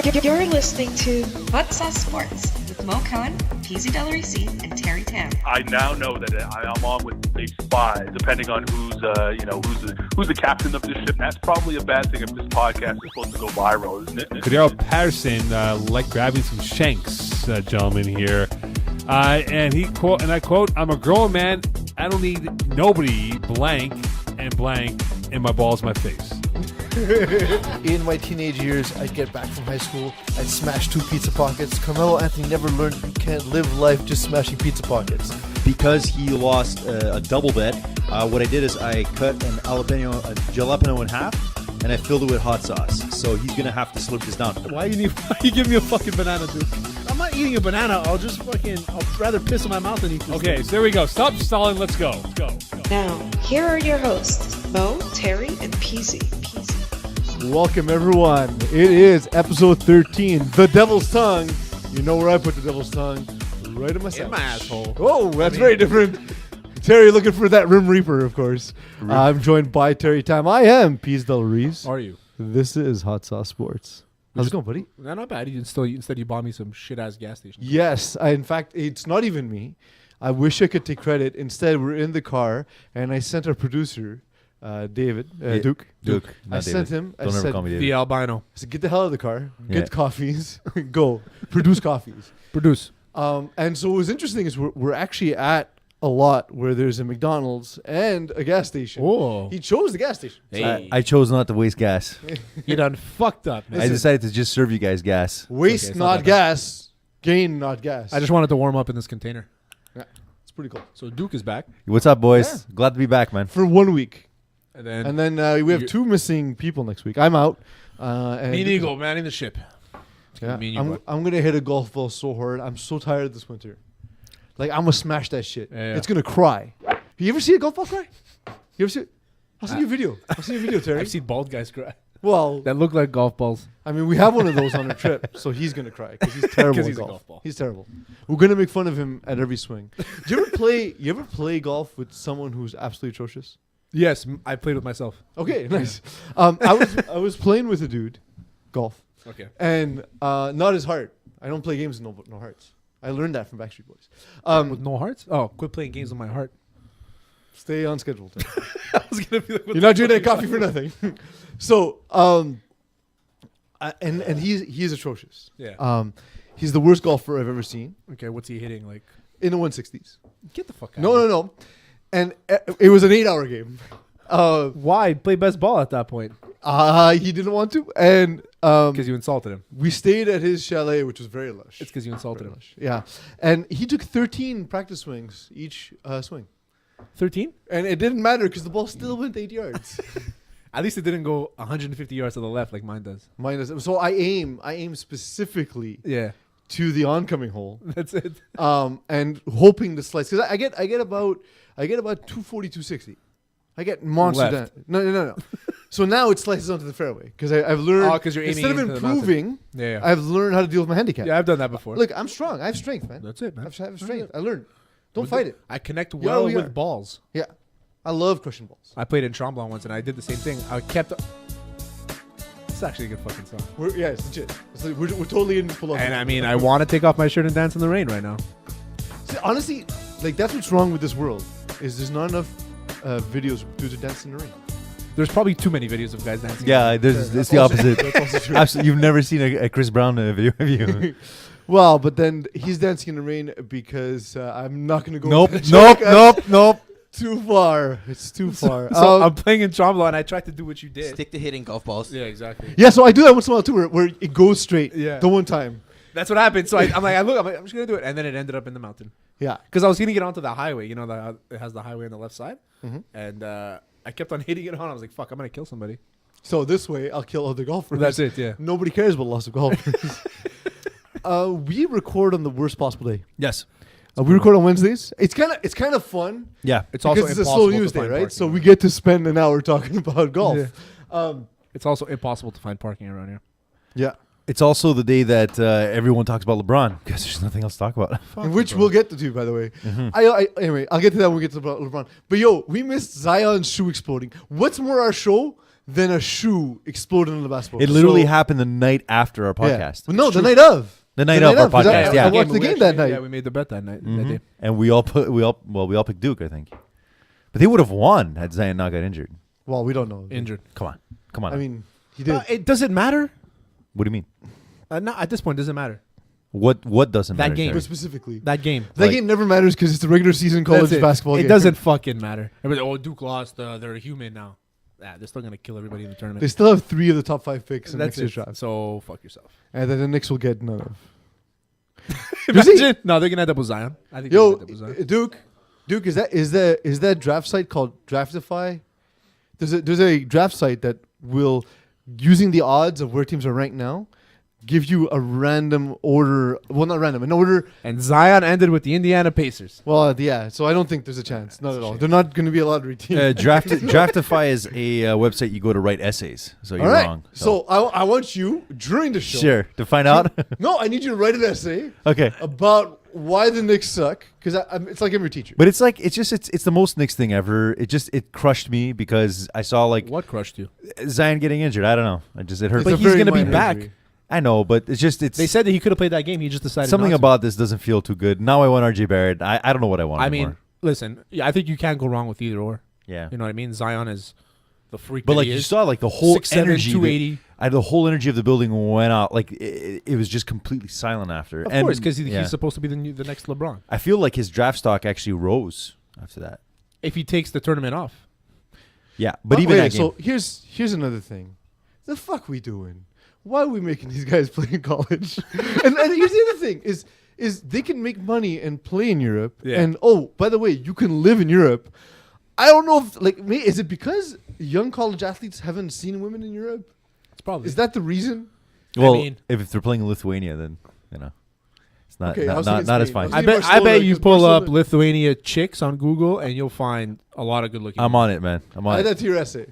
You're listening to Hot Sauce Sports with Mo Cohen, Peeze and Terry Tam. I now know that I'm on with a spy, depending on who's the captain of this ship. That's probably a bad thing if this podcast is supposed to go viral, isn't it? Paterson like grabbing some shanks, gentlemen here, and I quote, "I'm a grown man. I don't need nobody blank in my balls, my face." In my teenage years, I'd get back from high school, I'd smash 2 pizza pockets. Carmelo Anthony never learned you can't live life just smashing pizza pockets. Because he lost a double bet, what I did is I cut a jalapeno in half, and I filled it with hot sauce. So he's going to have to slurp this down. Why you give me a fucking banana, dude? I'm not eating a banana. I'll rather piss in my mouth than eat this. Okay, so there we go. Stop stalling. Let's go. Now, here are your hosts, Mo, Terry, and Peeze. Welcome, everyone. It is episode 13, The Devil's Tongue. You know where I put the Devil's Tongue? Right in my sandwich. In my asshole. Oh, that's very different. Terry looking for that Rim Reaper, of course. I'm joined by Terry Tam. I am Peeze Del Reese. How are you? This is Hot Sauce Sports. How's it going, buddy? No, not bad. Instead you bought me some shit-ass gas station. Yes. In fact, it's not even me. I wish I could take credit. Instead, we're in the car, and I sent our producer, David, Duke. I sent him. Don't ever call me David. The albino. I said, get the hell out of the car. Yeah. Get coffees. Go. Produce coffees. Produce. And so what was interesting is we're actually at a lot where there's a McDonald's and a gas station. Oh. He chose the gas station. Hey. I chose not to waste gas. You done fucked up, man. I decided to just serve you guys gas. Waste, Okay, it's not not that gas. Gain, not gas. I just wanted to warm up in this container. Yeah, it's pretty cool. So Duke is back. What's up, boys? Yeah. Glad to be back, man. For 1 week. And And then we have 2 missing people next week. I'm out. And me and Eagle manning the ship. Yeah, Me and you, bud. I'm going to hit a golf ball so hard. I'm so tired this winter. Like, I'm going to smash that shit. Yeah. It's going to cry. You ever see a golf ball cry? You ever see it? I'll send you a video. Terry. I've seen bald guys cry Well, that look like golf balls. I mean, we have one of those on our trip, so he's going to cry because he's terrible 'Cause at he's a golf. golf ball. He's terrible. We're going to make fun of him at every swing. Do you ever play golf with someone who's absolutely atrocious? Yes, I played with myself. Okay, nice. I was playing with a dude, golf, Okay. and not his heart. I don't play games with no hearts. I learned that from Backstreet Boys. With no hearts? Oh, quit playing games with my heart. Stay on schedule. Tim. I was gonna be like, You're not doing that coffee for nothing. So, and he's atrocious. Yeah. He's the worst golfer I've ever seen Okay, what's he hitting? Like, in the 160s. get the fuck out. No. And it was an 8-hour game. Why play best ball at that point? He didn't want to, and Because you insulted him. we stayed at his chalet, which was very lush. It's because you insulted Very him. lush. Yeah, and he took 13 practice swings each swing, 13? and it didn't matter because the ball still went 8 yards. At least it didn't go 150 yards to the left like mine does. So I aim specifically Yeah, to the oncoming hole, that's it. and hoping to slice because I get about 240, 260. I get monster Left. down. No. So now it slices onto the fairway because I've learned. Oh, 'cause you're aiming instead of into the mountain. improving, Yeah. I've learned how to deal with my handicap. Yeah, I've done that before. Look, I'm strong. I have strength, man. That's it, I man. have strength. I learned. Don't fight it. I connect well we with are. balls. Yeah, I love crushing balls. I played in Tremblant once and I did the same thing. I kept. It's actually a good fucking song. It's legit. We're totally in pull-off. And I mean, I want to take off my shirt and dance in the rain right now. See, honestly, like that's what's wrong with this world is there's not enough videos of dudes who dance in the rain. There's probably too many videos of guys dancing. Yeah, it's the opposite. That's also true. Absolutely, you've never seen a Chris Brown video, have you? Well, but then he's dancing in the rain because I'm not going to go. Nope, with that joke. nope. Too far. It's too far. So I'm playing in Tremblant and I tried to do what you did. Stick to hitting golf balls. Yeah, exactly. Yeah, so I do that once in a while too, where it goes straight. Yeah. The one time. That's what happened. So I'm like, I'm just gonna do it, and then it ended up in the mountain Yeah. because I was gonna get onto the highway. You know, it has the highway on the left side, Mhm. and I kept on hitting it on. I was like, "Fuck, I'm gonna kill somebody." So this way, I'll kill other golfers. That's it. Yeah. Nobody cares about loss of golfers. We record on the worst possible day. Yes. We record on Wednesdays. It's kind of fun. Yeah. It's also Because it's a impossible slow to news day, find right? parking So we around. get to spend an hour talking about golf. Yeah. It's also impossible to find parking around here. Yeah. It's also the day that everyone talks about LeBron because there's nothing else to talk about. And which we'll get to, by the way. Mm-hmm. Anyway, I'll get to that when we get to LeBron. But yo, we missed Zion's shoe exploding. What's more our show then a shoe exploded in the basketball. It literally happened the night after our Yeah. podcast. Well, no, the night of. The night of our 'cause podcast, yeah. I watched the game that night. Yeah, we made the bet that night. That day. And we all picked Duke, I think. But they would have won had Zion not got injured. Well, we don't know. Injured. Come on. I mean, he did. It doesn't matter. What do you mean? No, at this point, it doesn't matter. What doesn't That matter? game. But Terry? specifically, That game. that game never matters because it's a regular season college That's it. basketball It game. doesn't fucking matter. Everybody, Duke lost. They're a human now. They're still gonna kill everybody in the tournament. They still have 3 of the top 5 picks in next That's year's it. draft, So fuck yourself. and then the Knicks will get none of. Imagine. No, they're gonna end up with Zion. I think. Yo, they're gonna end up with Zion. Duke, is that draft site called Draftify? There's a draft site that will, using the odds of where teams are ranked now, give you a random order. Well, not random, an order. And Zion ended with the Indiana Pacers. Well, yeah. So I don't think there's a chance. Not at all. They're not going to be a lottery team. Draftify is a website you go to write essays. So you're all right. wrong. So I want you during the show. Sure, to find out. No, I need you to write an essay Okay. about why the Knicks suck, because it's like every teacher. But it's the most Knicks thing ever. It crushed me because I saw What crushed you? Zion getting injured. I don't know. It hurt. It's But a he's very gonna be minor back. injury. I know, but it's They said that he could have played that game. He just decided something not to. about this doesn't feel too good. Now I want RJ Barrett. I don't know what I want. I mean, anymore. listen. Yeah, I think you can't go wrong with either or. Yeah. You know what I mean? Zion is the freak. But that like he you is. saw, like the whole 6'7", energy, 280. the whole energy of the building went out. Like it was just completely silent after. Of And, course, because yeah. he's supposed to be the next LeBron. I feel like his draft stock actually rose after that. If he takes the tournament off. Yeah, but Oh, even wait, that game. so here's another thing. The fuck we doing? Why are we making these guys play in college? and here's the other thing is they can make money and play in Europe. Yeah. And oh, by the way, you can live in Europe. I don't know if is it because young college athletes haven't seen women in Europe? It's probably. Is that the reason? Well, mean- if they're playing in Lithuania, then it's not Okay, I was not, thinking not as Spain. fine. I I was bet Barcelona, you because pull up Barcelona- Lithuania chicks on Google and you'll find a lot of good looking. I'm on it, man. I'm on Add it. that to your essay.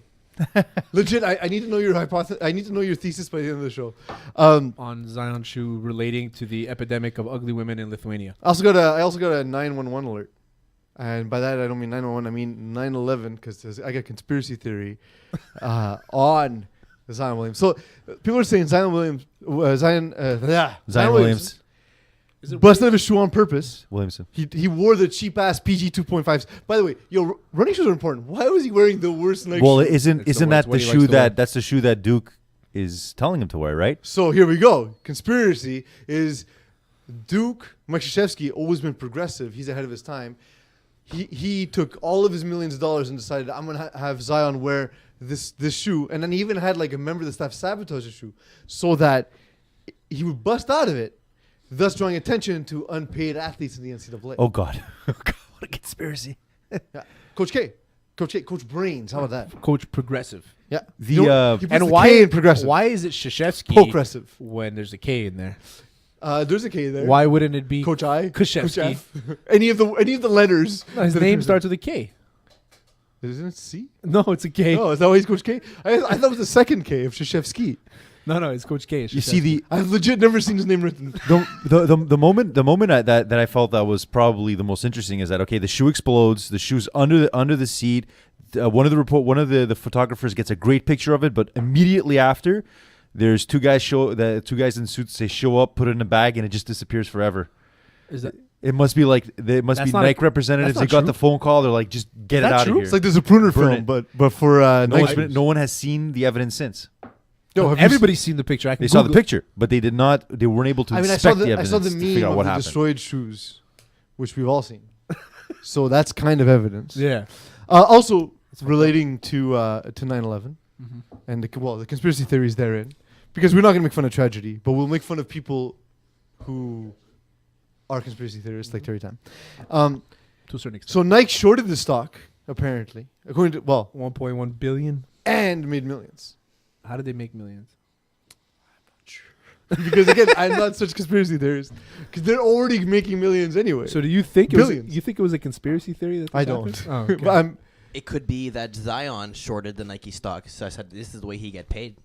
Legit, I need to know your hypothesis. I need to know your thesis by the end of the show. I on Zion Shoe relating to the epidemic of ugly women in Lithuania. also got a 911 alert, and by that I don't mean 911. I mean 9/11 because I got conspiracy theory on Zion Williams. So people are saying Zion Williams, Zion Williams. Is it busted his shoe on purpose. Williamson. He wore the cheap ass PG 2.5s. By the way, running shoes are important. Why was he wearing the worst Nike Well, shoe? isn't It's isn't the that what the he shoe likes to wear. that's the shoe that Duke is telling him to wear, right? So here we go. Conspiracy is Duke Mike Krzyzewski always been progressive. He's ahead of his time. He took all of his millions of dollars and decided I'm gonna have Zion wear this shoe, and then he even had like a member of the staff sabotage the shoe so that he would bust out of it, thus drawing attention to unpaid athletes in the NCAA. Oh God, what a conspiracy! Yeah. Coach Brains. How about that? Coach Progressive. Yeah. The, You know, he puts And the why K in progressive? Why is it Krzyzewski Progressive. when there's a K in there? There's a K there. Why wouldn't it be Coach I? Krzyzewski? Coach F? any of the letters. No, his name starts with a K. Isn't it C? No, it's a K. No, is that why he's Coach K? I thought it was the second K of Krzyzewski. No, it's Coach K. It's You see Krzyzewski. I've legit never seen his name written. the moment that I felt that was probably the most interesting is that okay, the shoe explodes, the shoe's under the seat. One of the photographers gets a great picture of it, but immediately after, there's two guys in suits. They show up, put it in a bag, and it just disappears forever. Is that It must be like it must That's be not Nike a- representatives. that's They not got true. the phone call. They're like, just get Is it that out true? of here. It's like the Zapruder Burn film, it. but for no one has seen the evidence since. Yo, have you everybody's seen the picture? I can They saw the Google it. picture, but they weren't able to I inspect saw the I evidence saw the to meme figure out of what the happened. destroyed shoes, which we've all seen. So that's kind of evidence. Yeah. Also relating to 9/11 and the conspiracy theories therein, because we're not going to make fun of tragedy, but we'll make fun of people who are conspiracy theorists like Terry Tam. To a certain extent. So Nike shorted the stock apparently, according to 1.1 billion. and made millions. How did they make millions? Because again, I'm not such conspiracy theorist because they're already making millions anyway. So do you think Billions. you think it was a conspiracy theory? That this I don't. happened? Oh, okay. But I'm It could be that Zion shorted the Nike stock. So I said, this is the way he get paid.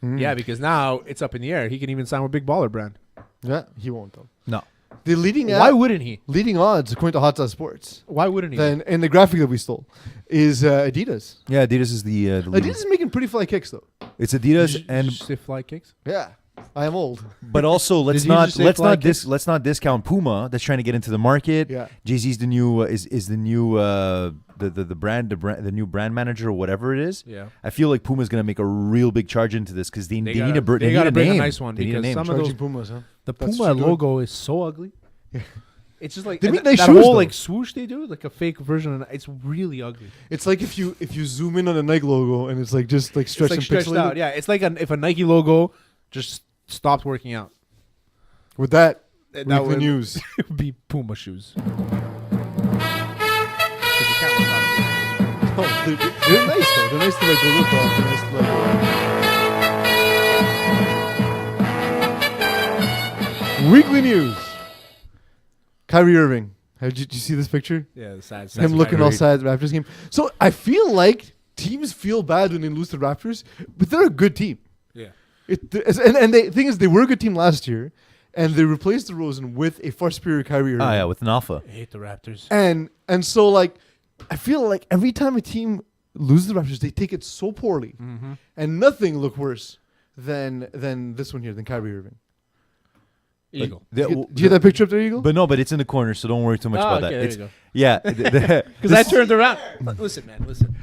Yeah, because now it's up in the air. He can even sign with Big Baller Brand. yeah, he won't though. No, The Why wouldn't he? leading odds according to Hot Sauce Sports, Why wouldn't he? then in the graphic that we stole, is Adidas. Yeah, Adidas is the lead. Adidas is making pretty fly kicks though. It's Adidas Did and you say fly kicks? Yeah, I am old. but also Did you just say fly kicks? let's not discount Puma that's trying to get into the market. Yeah. Jay-Z's the new is the new the new brand manager or whatever it is. Yeah. I feel like Puma's going to make a real big charge into this because they need gotta- a they need gotta a bring a name. nice one They need a because name. some of Charging those Pumas, huh? the That's Puma too good. logo is so ugly. It's just like They and make nice that shoes, whole though. like swoosh they do, like a fake version. It's really ugly. It's like if you zoom in on a Nike logo and it's like just like It's stretched like and stretched pixelated. out. Yeah, it's like if a Nike logo just stopped working out. With that, That weekly would- news. It would be Puma shoes. Oh, they're nice though. They're nice to like go look off. They're nice to like. Weekly news. Kyrie Irving. Did you see this picture? Yeah, the sad. Him looking all sad at the Raptors game. So I feel like teams feel bad when they lose to the Raptors, but they're a good team. Yeah. And the thing is, they were a good team last year, and they replaced DeRozan with a far superior Kyrie Irving. Oh yeah, with an alpha. I hate the Raptors. And so like, I feel like every time a team loses the Raptors, they take it so poorly, and nothing looked worse than this one here, than Kyrie Irving. Eagle. Do you get that picture up there, Eagle? But no, but it's in the corner, so don't worry too much about okay, that. there It's, you go. yeah, Because I turned around. Listen, man, listen.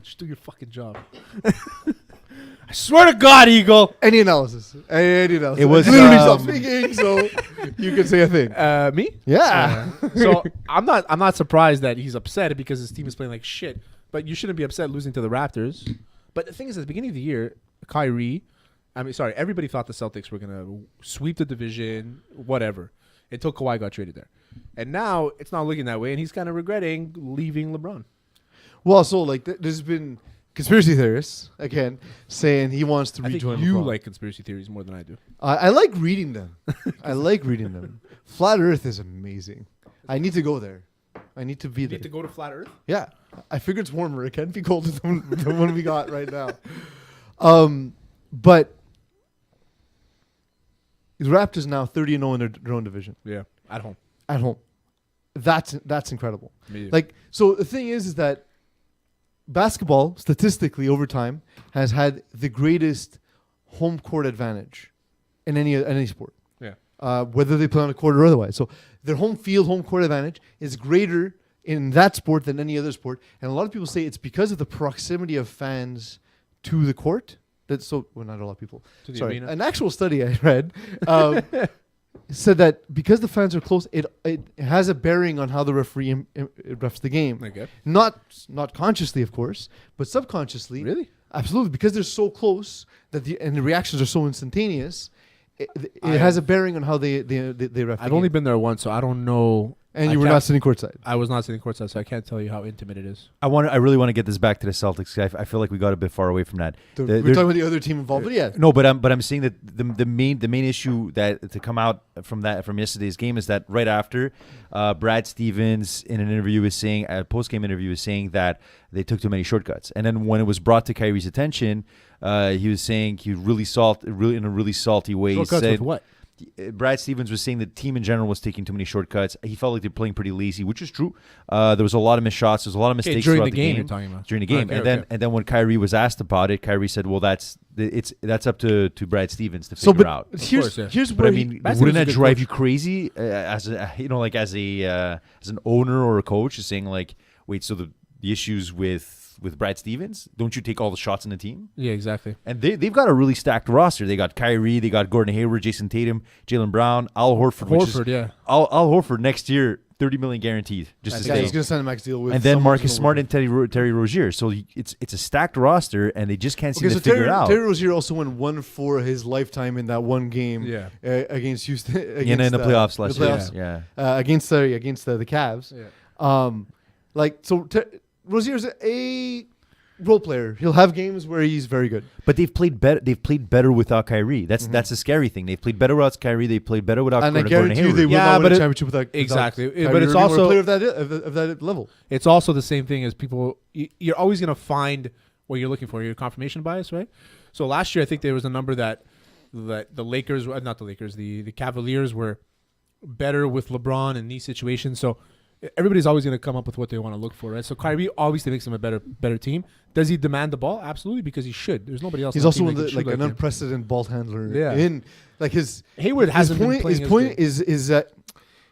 Just do your fucking job. I swear to God, Eagle. Any analysis? Any analysis? It was, literally stop speaking, so you can say a thing. Me? Yeah. So I'm not surprised that he's upset because his team is playing like shit. But you shouldn't be upset losing to the Raptors. But the thing is, at the beginning of the year, everybody thought the Celtics were gonna sweep the division, whatever, until Kawhi got traded there. And now it's not looking that way, and he's kind of regretting leaving LeBron. Well, so like there's been conspiracy theorists again saying he wants to I think rejoin. you LeBron. like conspiracy theories more than I do. I like reading them. I like reading them. Flat Earth is amazing. I need to go there. I need to be You there. need to go to Flat Earth. Yeah, I figure it's warmer. It can't be colder than the one we got right now. But the Raptors now 30-0 in their own division Yeah, at home. at home. That's incredible. Me. Like, so the thing is that basketball statistically over time has had the greatest home court advantage in any sport. Yeah. Whether they play on a court or otherwise. So their home court advantage is greater in that sport than any other sport. And a lot of people say it's because of the proximity of fans to the court. Not a lot of people. To the Sorry. arena. An actual study I read said that because the fans are close, it has a bearing on how the referee refs the game. Okay. Not consciously, of course, but subconsciously. Really? Absolutely, because they're so close that the reactions are so instantaneous. It has a bearing on how they ref. I've only been there once, so I don't know. And you were not sitting courtside. I was not sitting courtside, so I can't tell you how intimate it is. I really want to get this back to the Celtics. I feel like we got a bit far away from that. We're talking about the other team involved, but yeah. No, but I'm saying that the main issue that to come out from yesterday's game is that right after Brad Stevens in an interview was saying, a post game interview was saying that they took too many shortcuts, and then when it was brought to Kyrie's attention, he was saying he really in a really salty way. Shortcuts said, with what? Brad Stevens was saying the team in general was taking too many shortcuts. He felt like they're playing pretty lazy, which is true. There was a lot of missed shots. There was a lot of mistakes during throughout the game. You're talking about during the game, Okay. and then when Kyrie was asked about it, Kyrie said, "Well, that's up to Brad Stevens to figure out." Here's But where I mean, Brad wouldn't Stevens is a that good drive coach. you crazy as an owner or a coach, is saying like, "Wait, so the issues with Brad Stevens? Don't you take all the shots in the team?" Yeah, exactly. And they've got a really stacked roster. They got Kyrie, they got Gordon Hayward, Jason Tatum, Jaylen Brown, Al Horford. Yeah. Al Horford next year, $30 million guaranteed just to yeah, stay. he's going to sign a max deal with. And then someone Marcus who's Smart gonna and Terry Rozier. So it's a stacked roster, and they just can't seem Okay, to so figure it out. Terry Rozier also won 1 for his lifetime in that one game Yeah. against Houston. in the playoffs last year. Yeah. Against the Cavs. Yeah. Rozier's a role player. He'll have games where he's very good. But they've played better. They've played better without Kyrie. That's the scary thing. They've played better without Kyrie. They played better without And I Gordon guarantee you Hayward. they will Yeah, not win but a it- championship without Exactly. Kyrie But it's Irving or also- a player of that level. It's also the same thing as people. You're always going to find what you're looking for. Your confirmation bias, right? So last year, I think there was a number that the Lakers, not the Lakers, the Cavaliers were better with LeBron in these situations. So everybody's always going to come up with what they want to look for, right? So Kyrie obviously makes him a better team. Does he demand the ball? Absolutely, because he should. There's nobody else. He's on also the team that can shoot like an him. unprecedented ball handler. Yeah. In like Hayward hasn't been playing his as point good. is that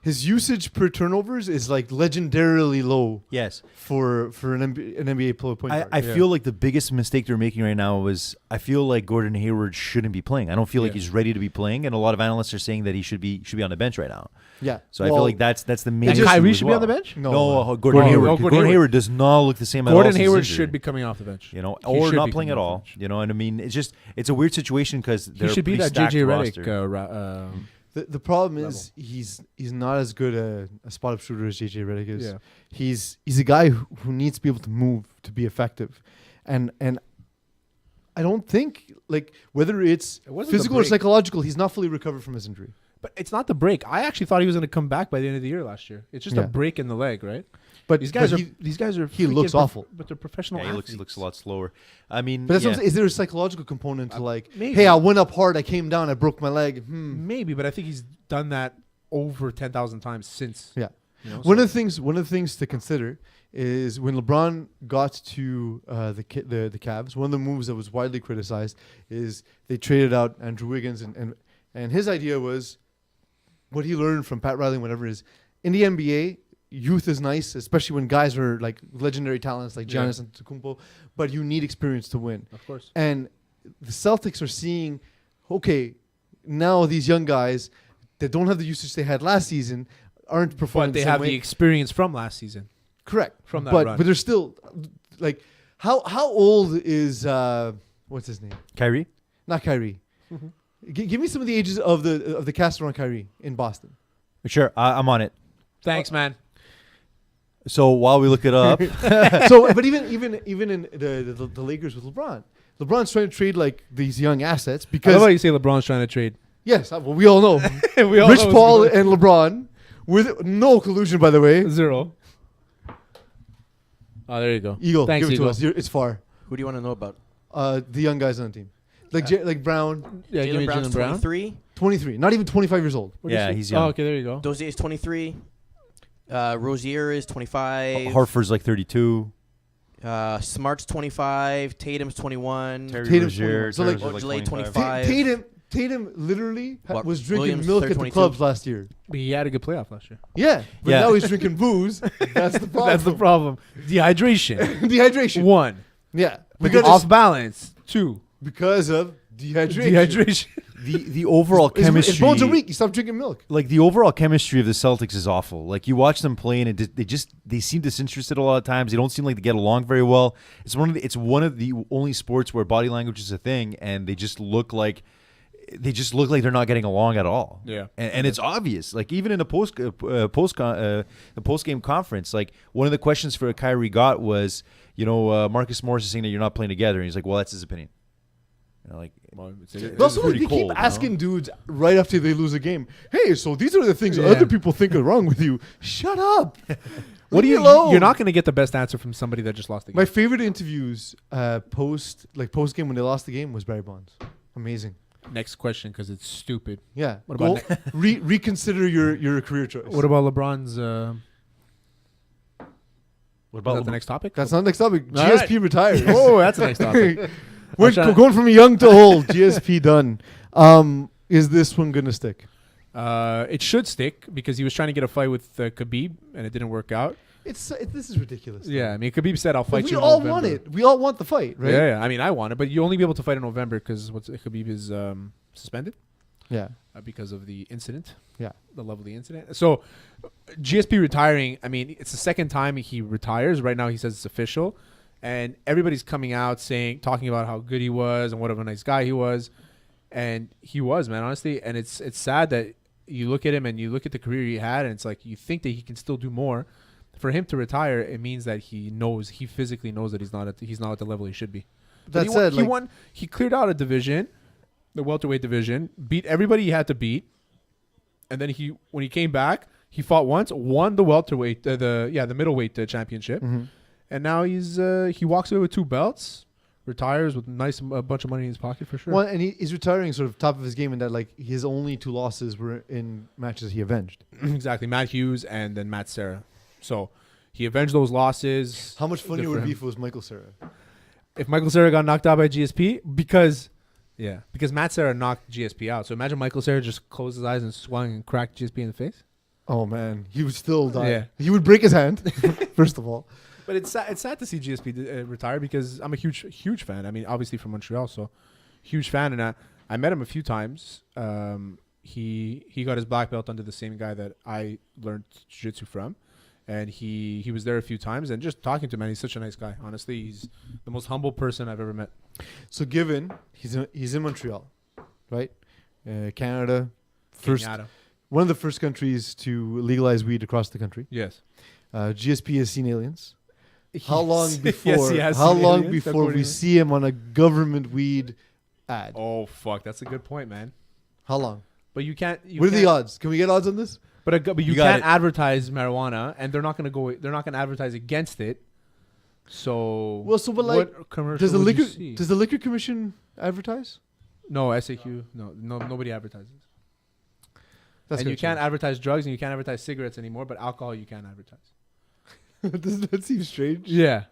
his usage per turnovers is like legendarily low Yes. for an NBA point guard. I feel like the biggest mistake they're making right now is I feel like Gordon Hayward shouldn't be playing. I don't feel like he's ready to be playing, and a lot of analysts are saying that he should be on the bench right now. Yeah. So I feel like that's the main. And issue Kyrie as should well. be on the bench? No, Gordon Hayward. Gordon Gordon Hayward. Hayward does not look the same at all. Gordon since his Hayward injury. should be coming off the bench. You know, He or should not be playing at coming off all. the bench. You know, and I mean, it's a weird situation because He should be that JJ Redick. The problem is he's not as good a spot up shooter as JJ Redick is. Yeah. He's a guy who needs to be able to move to be effective, and I don't think like whether it's wasn't the physical or break. psychological, he's not fully recovered from his injury. But it's not the break. I actually thought he was going to come back by the end of the year last year. It's just a Yeah. break in the leg, right? But These guys but are he looks freaking awful. but they're professional. Yeah, he athletes. looks a lot slower. I mean, But that's what yeah. I'm saying. Is there a psychological component to like, maybe. hey, I went up hard, I came down, I broke my leg. Maybe, but I think he's done that over 10,000 times since. Yeah. You know, One so- of the things to consider is when LeBron got to the Cavs. One of the moves that was widely criticized is they traded out Andrew Wiggins, and his idea was what he learned from Pat Riley. Whatever is in the NBA, youth is nice, especially when guys are like legendary talents like Giannis Antetokounmpo. But you need experience to win. Of course. And the Celtics are seeing, okay, now these young guys that don't have the usage they had last season aren't performing. But they the same have way. the experience from last season. Correct. From that but run. but they're still like how old is what's his name? Kyrie. Not Kyrie. Give me some of the ages of the cast around Kyrie in Boston. Sure, I'm on it. Thanks, man. So while we look it up, So, but even in the Lakers with LeBron's trying to trade like these young assets I because love how you say LeBron's trying to trade. yes, well we all know We all Rich know Paul it's and LeBron with no collusion, by the way. 0. Oh, there you go. Eagle, Thanks, give it Eagle. to us. It's far. Who do you want to know about? The young guys on the team, like Brown, Yeah, give me Jalen Brown's Jalen Brown. 23. 23, not even 25 years old. yeah, he's young. Oh, okay, there you go. Dozier is 23. Rozier is 25. Hartford's like 32. Smart's 25. Tatum's 21. Terry Tatum's Rozier, 21. So, like, Terry's Ojale 25. 25. Tatum literally What, was drinking Williams, milk at the 22? clubs last year. But he had a good playoff last year. Yeah, but Yeah. now he's drinking booze. That's the problem. That's the problem. Dehydration. Dehydration. 1. Yeah, Off balance. 2. because of dehydration. Dehydration. The overall His chemistry. bones are weak. He stopped drinking milk. Like the overall chemistry of the Celtics is awful. Like you watch them play, and they seem disinterested a lot of times. They don't seem like they get along very well. It's one of the only sports where body language is a thing, and they just look like they're not getting along at all. Yeah. and it's obvious. Like even in the post game conference, like one of the questions for Kyrie got was, Marcus Morris is saying that you're not playing together, and he's like, well, that's his opinion. Like. But also, like, they keep asking dudes right after they lose a game, hey, so these are the things other people think are wrong with you. Shut up. What do Leave you? me alone. You're not going to get the best answer from somebody that just lost the game. My favorite interviews post game when they lost the game was Barry Bonds. Amazing. Next question, because it's stupid. Yeah. What about reconsider your career choice. What about LeBron's? What Is that about the next topic? That's not next topic. All GSP retires. Oh, that's the next topic. We're I'm trying- going from young to old. GSP done. Is this one gonna stick? It should stick because he was trying to get a fight with Khabib and it didn't work out. This is ridiculous. Yeah, I mean Khabib said I'll But fight we you. in all November. want it. We all want the fight, right? Yeah, I mean I want it, but you only be able to fight in November because Khabib is suspended Yeah. because of the incident. Yeah. The lovely incident. So GSP retiring. I mean, it's the second time he retires. Right now, he says it's official, and everybody's coming out talking about how good he was and what of a nice guy he was, and he was, man, honestly. And it's sad that you look at him and you look at the career he had, and it's like you think that he can still do more. For him to retire, it means that he physically knows that he's not at the level he should be. But That he cleared out a division, the welterweight division, beat everybody he had to beat, and then when he came back, he fought once, won the welterweight, the middleweight championship, and now he walks away with 2 belts, retires with a bunch of money in his pocket for sure. Well, and he's retiring sort of top of his game in that like his only 2 losses were in matches he avenged. Exactly, Matt Hughes and then Matt Serra. So he avenged those losses. How much funnier Good would for it be him. if it was Michael Cera? If Michael Cera got knocked out by GSP, because Matt Serra knocked GSP out. So imagine Michael Cera just closed his eyes and swung and cracked GSP in the face. Oh man, he would still die. Yeah. He would break his hand first of all. But it's sad to see GSP retire because I'm a huge fan. I mean, obviously from Montreal, so huge fan. And I met him a few times. He got his black belt under the same guy that I learned jiu-jitsu from. And he was there a few times. And just talking to him, man, he's such a nice guy. Honestly, he's the most humble person I've ever met. So given he's in Montreal, right? Canada, first Kenyatta. one of the first countries to legalize weed across the country. Yes. GSP has seen aliens. How long before? Yes, he has how seen long aliens, before according we to- see him on a government weed ad? Oh fuck, that's a good point, man. How long? But you can't. What are the odds? Can we get odds on this? But you You got can't it. advertise marijuana, and they're not going to advertise against it. So Well, so but like, what commercial does the would you liquor see? does the liquor commission advertise? No, SAQ. No, nobody advertises. That's And gonna you can't change. advertise drugs, and you can't advertise cigaretes anymore. But alcohol, you can advertise. Doesn't that seem strange? Yeah.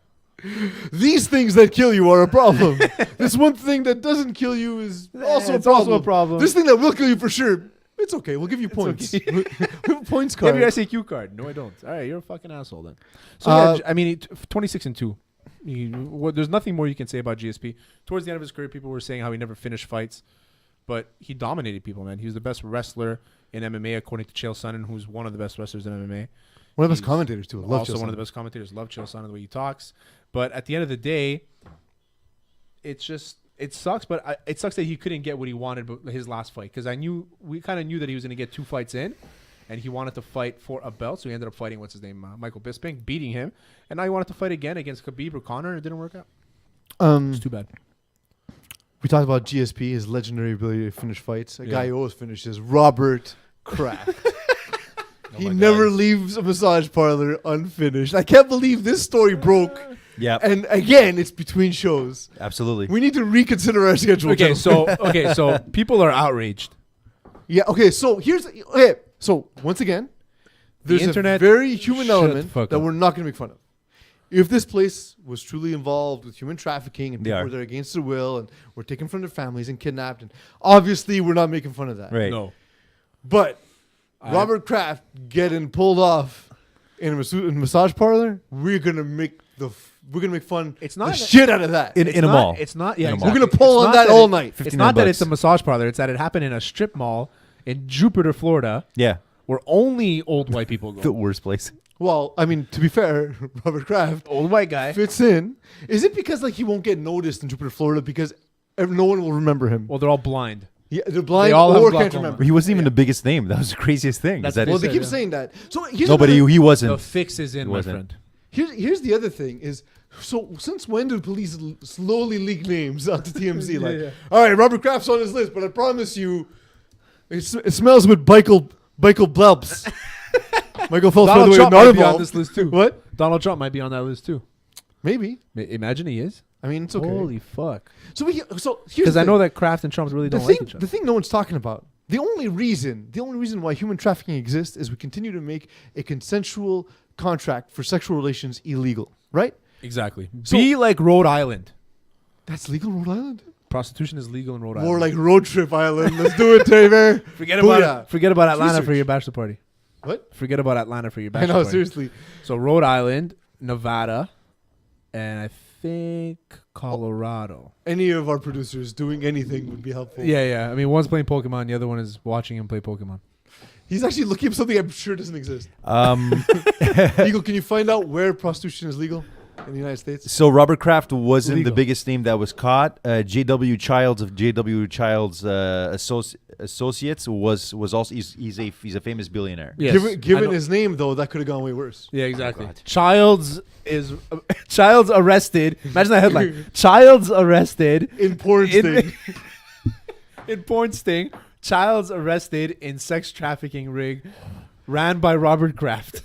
These things that kill you are a problem. This one thing that doesn't kill you is also, it's a problem. also a problem. This thing that will kill you for sure, it's okay. We'll give you points. okay. We have a points You have card. your SAQ card. No, I don't. All right, you're a fucking asshole then. So I mean, 26-2. There's nothing more you can say about GSP. Towards the end of his career, people were saying how he never finished fights, but he dominated people, man. He was the best wrestler in MMA according to Chael Sonnen, who's one of the best wrestlers in MMA. One of the best He's commentators too. I love also Chael one of Sonnen. the best commentators. Love Chael Sonnen the way he talks. But at the end of the day, it sucks. But it sucks that he couldn't get what he wanted his last fight, because we kind of knew that he was going to get 2 fights in, and he wanted to fight for a belt. So he ended up fighting Michael Bisping, beating him, and now he wanted to fight again against Khabib or Conor, and it didn't work out. It's too bad. We talked about GSP, his legendary ability to finish fights. A Yeah. guy who always finishes, Robert Kraft. He my never God. leaves a massage parlor unfinished. I can't believe this story broke. Yeah, And again, it's between shows. absolutely. We need to reconsider our schedule. Okay, gentlemen. so people are outraged. Yeah, okay, so so once again, there's a internet very human shut the element fuck that up. we're not going to make fun of. If this place was truly involved with human trafficking and They people are. were there against their will and were taken from their families and kidnapped, and obviously we're not making fun of that. Right. No. But Robert Kraft getting pulled off in a massage parlor, we're gonna make fun It's the not- shit out of that. In a mall. It's not. Yeah, In a exactly. mall. We're gonna pull It's on not that all it- night. It's 59 not that bucks. it's a massage parlor. It's that it happened in a strip mall in Jupiter, Florida, Yeah, where only old white people the go. worst place. Well, I mean, to be fair, Robert Kraft Old white guy. fits in. Is it because like he won't get noticed in Jupiter, Florida because no one will remember him? Well, they're all blind. Yeah, they're blind They all have or can't glaucoma. remember. He wasn't even the biggest name. That was the craziest thing. That's Is that Well, what they said, keep yeah. saying that. So here's nobody. another- He The wasn't. fix is in, my wasn't. friend. Here's the other thing is, so since when do police slowly leak names out to TMZ? Like, Yeah. all right, Robert Kraft's on his list, but I promise you, it smells with Michael Blelps. Michael Phelps, by the Donald way, Trump not might be on involved. this list too. What? Donald Trump might be on that list too. Maybe. Imagine he is. I mean, it's okay. Holy fuck. So here's Because the I know thing. that Kraft and Trump really the don't thing, like each other. the thing no one's talking about. The only reason why human trafficking exists is we continue to make a consensual contract for sexual relations illegal, right? Exactly. So- Be like Rhode Island. That's legal in Rhode Island. Prostitution is legal in Rhode More Island. like road trip island. Let's do it, Taylor. Forget about Booyah. Forget about Atlanta for Research. your bachelor party. What? Forget about Atlanta for your I bachelor know, party. seriously. So Rhode Island, Nevada, and I think Colorado. Any of our producers doing anything would be helpful. Yeah. I mean, one's playing Pokemon, the other one is watching him play Pokemon. He's actually looking up something I'm sure doesn't exist. Um, Eagle, can you find out where prostitution is legal in the United States? so Robert Kraft wasn't Legal. the biggest name that was caught. J.W. Childs of J.W. Childs Associates was also he's a famous billionaire. Yes. I Given know- his name, though, that could have gone way worse. Yeah, exactly. Child's arrested. Imagine that headline. Child's arrested In porn in, sting. in porn sting. Child's arrested in sex trafficking ring ran by Robert Kraft.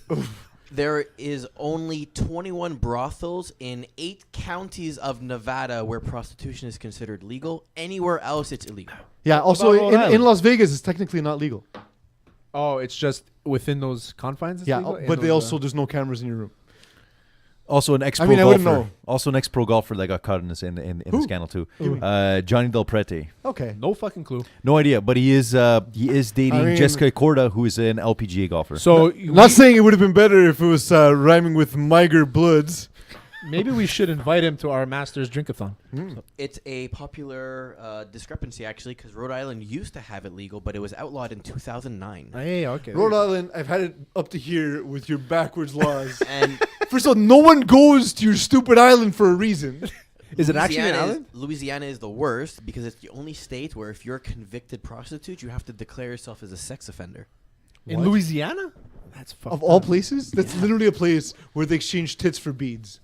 There is only 21 brothels in 8 counties of Nevada where prostitution is considered legal. Anywhere else, it's illegal. Yeah. Also, about Rhode in Island? Las Vegas, it's technically not legal. Oh, it's just within those confines. It's Yeah, legal? In but they those, also there's no cameras in your room. Also, an ex-pro I mean, I wouldn't golfer. know. Also, an ex-pro golfer that got caught in the Who? scandal too. Who? Johnny Del Prete. Okay. no fucking clue. No idea, but he is dating I mean- Jessica Corda, who is an LPGA golfer. So Not saying it would have been better if it was rhyming with Miger Bloods. maybe we should invite him to our Masters Drinkathon. It's a popular discrepancy, actually, because Rhode Island used to have it legal, but it was outlawed in 2009. Hey, okay. Rhode Island, I've had it up to here with your backwards laws. And First of all, no one goes to your stupid island for a reason. Is it actually an Louisiana island? Louisiana is the worst because it's the only state where if you're a convicted prostitute, you have to declare yourself as a sex offender. In What? Louisiana? That's fucked Of all up. places, that's literally a place where they exchange tits for beads.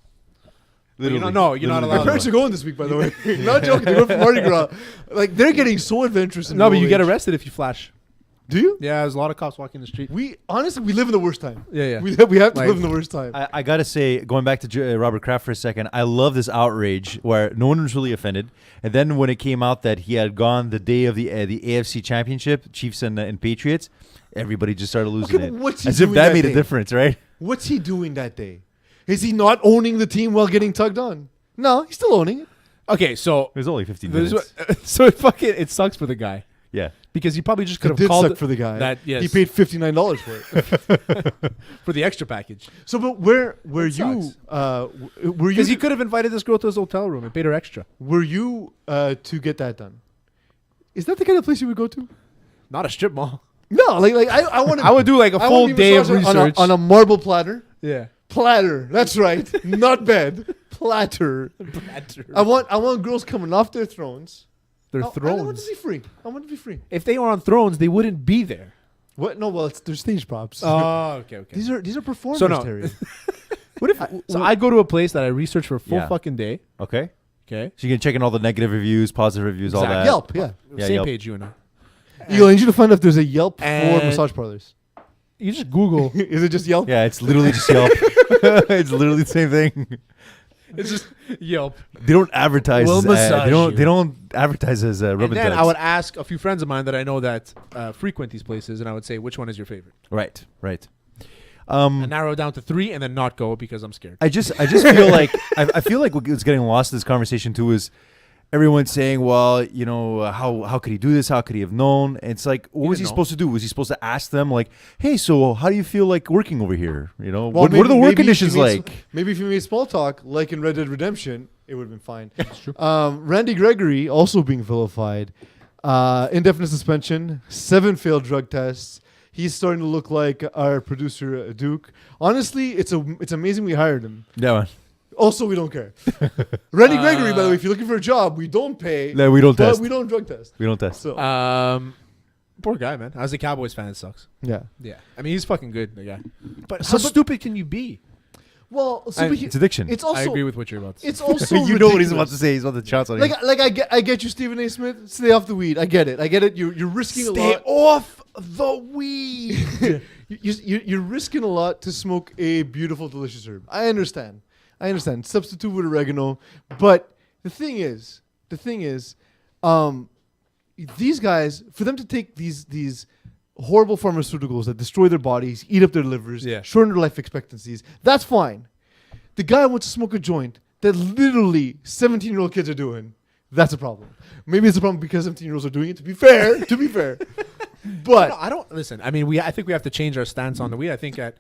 You're not My allowed. parents are going this week, by the way. Not joking. They're going for Mardi Gras. Like, they're getting so adventurous. In No, but middle you get age. arrested if you flash. Do you? Yeah, there's a lot of cops walking the street. We honestly, we live in the worst time. Yeah. We have to Like- live in the worst time. I gotta say, going back to Robert Kraft for a second, I love this outrage where no one was really offended, and then when it came out that he had gone the day of the AFC Championship, Chiefs and Patriots, everybody just started losing Okay, it, but what's he as if doing that that made day? a difference, right? What's he doing that day? Is he not owning the team while getting tugged on? No, he's still owning it. Okay, so It was only 15 this minutes. is what- so it sucks for the guy Yeah. because he probably just could It have did called suck for the guy. that. Yes, He paid $59 for it. for the extra package So, but where That you? sucks. Were because he you? could have invited this girl to his hotel room and paid her extra. Were you to get that done? Is that the kind of place you would go to? Not a strip mall. No, like I want to. I would do like a full day of research. on a marble platter. Yeah. Platter. That's right. Not bed. Platter. I want girls coming off their thrones. Their I want to thrones. be free. I want to be free. If they were on thrones, they wouldn't be there. What? No, well, they're stage props. Oh, okay. These are performers, So no. Terry. What if? So I'd go to a place that I research for a full Yeah. fucking day. Okay. Okay. So you can check in all the negative reviews, positive reviews, all that. Yelp, yeah. Yeah, Same Yelp. page you and I. Eagle, I need you to find out if there's a Yelp for And- massage parlors. You just Google. Is it just Yelp? Yeah, it's literally just Yelp. It's literally the same thing. It's just Yelp. They don't advertise. We'll as, massage they you. don't advertise as And rub then and I would ask a few friends of mine that I know that frequent these places, and I would say, which one is your favorite? Right. And narrow it down to 3, and then not go because I'm scared. I just feel like I feel like what's getting lost in this conversation too is everyone saying, well, you know, how could he do this? How could he have known? And it's like, what was he didn't know. supposed to do? Was he supposed to ask them like, hey, so how do you feel like working over here? You know, Well, what are the work conditions like? Maybe if you made small talk, like in Red Dead Redemption, it would have been fine. That's true. Randy Gregory also being vilified. Indefinite suspension, 7 failed drug tests. He's starting to look like our producer, Duke. Honestly, it's amazing we hired him. Yeah, man. Also, we don't care. Randy Gregory, by the way, if you're looking for a job, we don't pay. No, we don't but test. We don't drug test. We don't test. So, Poor guy, man. As a Cowboys fan, it sucks. yeah. Yeah. I mean, he's fucking good, the guy. But So, how but- stupid can you be? Well, It's addiction. It's I also. agree with what you're about to say. It's also. you know what he's about ridiculous. to say. He's about to shout on you. Like I get you, Stephen A. Smith. Stay off the weed. I get it. You're risking a lot. off the weed. You're risking a lot to smoke a beautiful, delicious herb. I understand. Substitute with oregano, but the thing is, these guys, for them to take these horrible pharmaceuticals that destroy their bodies, eat up their livers, Yeah. shorten their life expectancies, that's fine. The guy wants to smoke a joint that literally 17-year-old kids are doing. That's a problem. Maybe it's a problem because 17-year-olds are doing it. To be fair, but No, I don't listen. I mean, I think we have to change our stance on the weed. I think on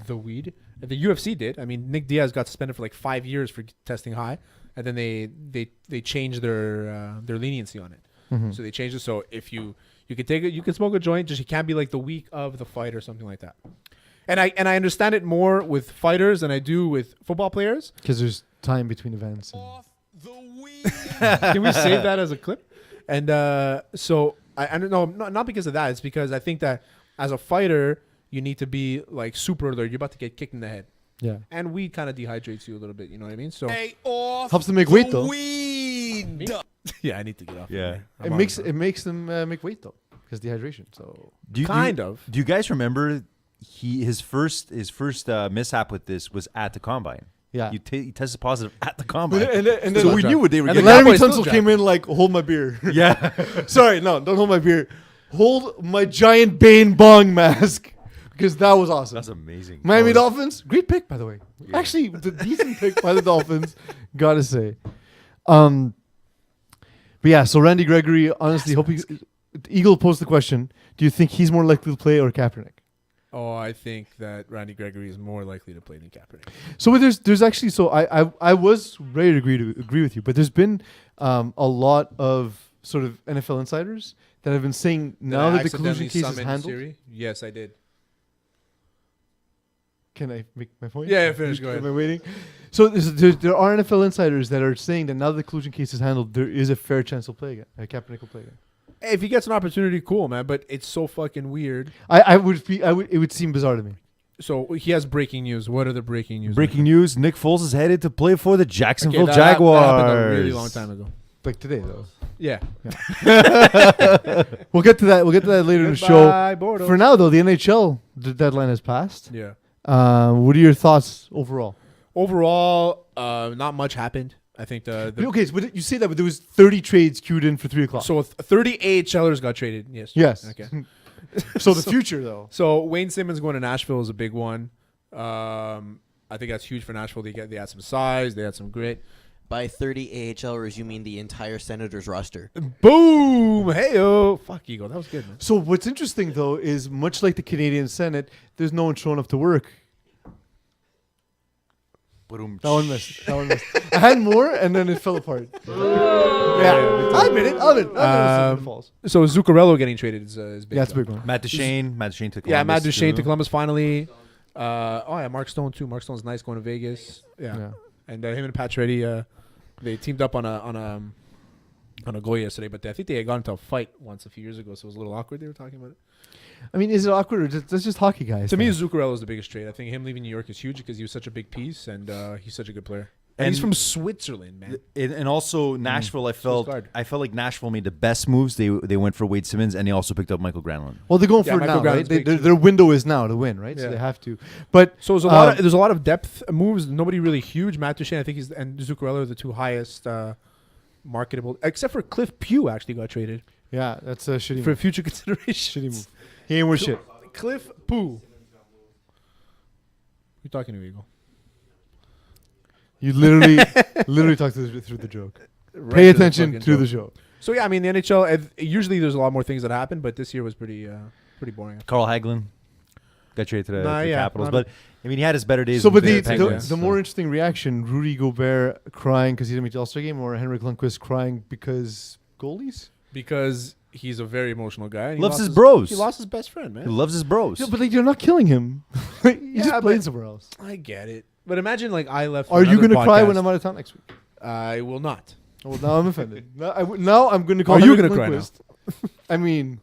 the weed, the UFC did. I mean, Nick Diaz got suspended for like 5 years for testing high, and then they changed their leniency on it. So they changed it so if you could take it, you can smoke a joint, just you can't be like the week of the fight or something like that. And I understand it more with fighters than I do with football players. because there's time between events. Can we save that as a clip? And so I don't know, not because of that. It's because I think that as a fighter, you need to be like super alert. You're about to get kicked in the head, Yeah, and weed kind of dehydrates you a little bit. You know what I mean? So helps them make weight though. yeah, I need to get off. Yeah. I'm It on makes them make weight though because dehydration. So Do you Kind of. Do you guys remember his first mishap with this was at the combine. Yeah. He tested positive at the combine. And then so we knew what they were And getting. the Larry Cowboys still Tunsil came in like, hold my beer. Yeah. Sorry, no, don't hold my beer. Hold my giant Bane Bong mask. Because that was awesome. That's amazing. Miami Dolphins, great pick, by the way. Actually, the decent pick by the Dolphins, gotta say. But yeah, so Randy Gregory, honestly, Eagle posed the question, do you think he's more likely to play or Kaepernick? Oh, I think that Randy Gregory is more likely to play than Kaepernick. So there's actually, so I was ready to agree with you, but there's been a lot of sort of NFL insiders that have been saying now that the collusion case is handled. Siri? Yes, I did. Can I make my point? Yeah, finish. Go ahead. Am I waiting? So there are NFL insiders that are saying that now that the collusion case is handled, there is a fair chance he'll play again. Kaepernick will play again. Hey, if he gets an opportunity, cool, man. But it's so fucking weird. It would seem bizarre to me. So he has breaking news. What are the breaking news? Breaking news: Nick Foles is headed to play for the Jacksonville that Jaguars. happened a really long time ago. Like today, though. Yeah. We'll get to that. We'll get to that later in the show. Bordeaux. For now, though, the NHL deadline has passed. Yeah. What are your thoughts overall? Overall, not much happened. I think Okay, so you say that, but there was 30 trades queued in for 3 o'clock. so 30 AHLers got traded. Yes. Yes. Okay. So the future, though. So Wayne Simmons going to Nashville is a big one. I think that's huge for Nashville. They had some size. They had some grit. By 30 AHLers, you mean the entire Senators roster. Boom! Hey-o! Fuck, Eagle. That was good, man. So what's interesting, though, is much like the Canadian Senate, there's no one showing up to work. That one missed. I had more, and then it fell apart. Yeah, I'll admit it. So Zuccarello getting traded is big. Yeah, that's a big one. Matt Duchene to Columbus. Yeah, Matt Duchene too. to Columbus finally. Mark Stone too. Mark Stone's nice going to Vegas. Yeah. And him and Pacioretty, they teamed up on a goal yesterday, but I think they had got into a fight once a few years ago, so it was a little awkward. They were talking about it. I mean, is it awkward or that's just hockey guys? To me, Zuccarello is the biggest trade. I think him leaving New York is huge because he was such a big piece and he's such a good player. And he's from Switzerland, man. And also Nashville, I felt like Nashville made the best moves. They went for Wade Simmons, and they also picked up Michael Granlund. Well, they're going for it now, right? Their window is now to win, right? Yeah. So they have to. But so there's a lot of depth moves. Nobody really huge. Matt Duchene, I think and Zuccarello are the two highest marketable, except for Cliff Pugh actually got traded. Yeah, that's a shitty for move. Future consideration. Shitty move. He ain't worth shit. Cliff Pugh. You're talking to Eagle. You literally talk through the joke. Pay attention to the joke. So yeah, I mean the NHL. Usually there's a lot more things that happen, but this year was pretty boring. Carl Hagelin got traded to the Capitals, but I mean he had his better days. So, but the more interesting reaction: Rudy Gobert crying because he didn't make the All-Star game, or Henrik Lundqvist crying because goalies? Because he's a very emotional guy. And loves his bros. He lost his best friend, man. He loves his bros. Yeah, but you're not killing him. He's just playing somewhere else. I get it. But imagine I left. Are you going to cry when I'm out of town next week? I will not. Well, now I'm offended. Now I'm going to call. Are you going to cry now? I mean,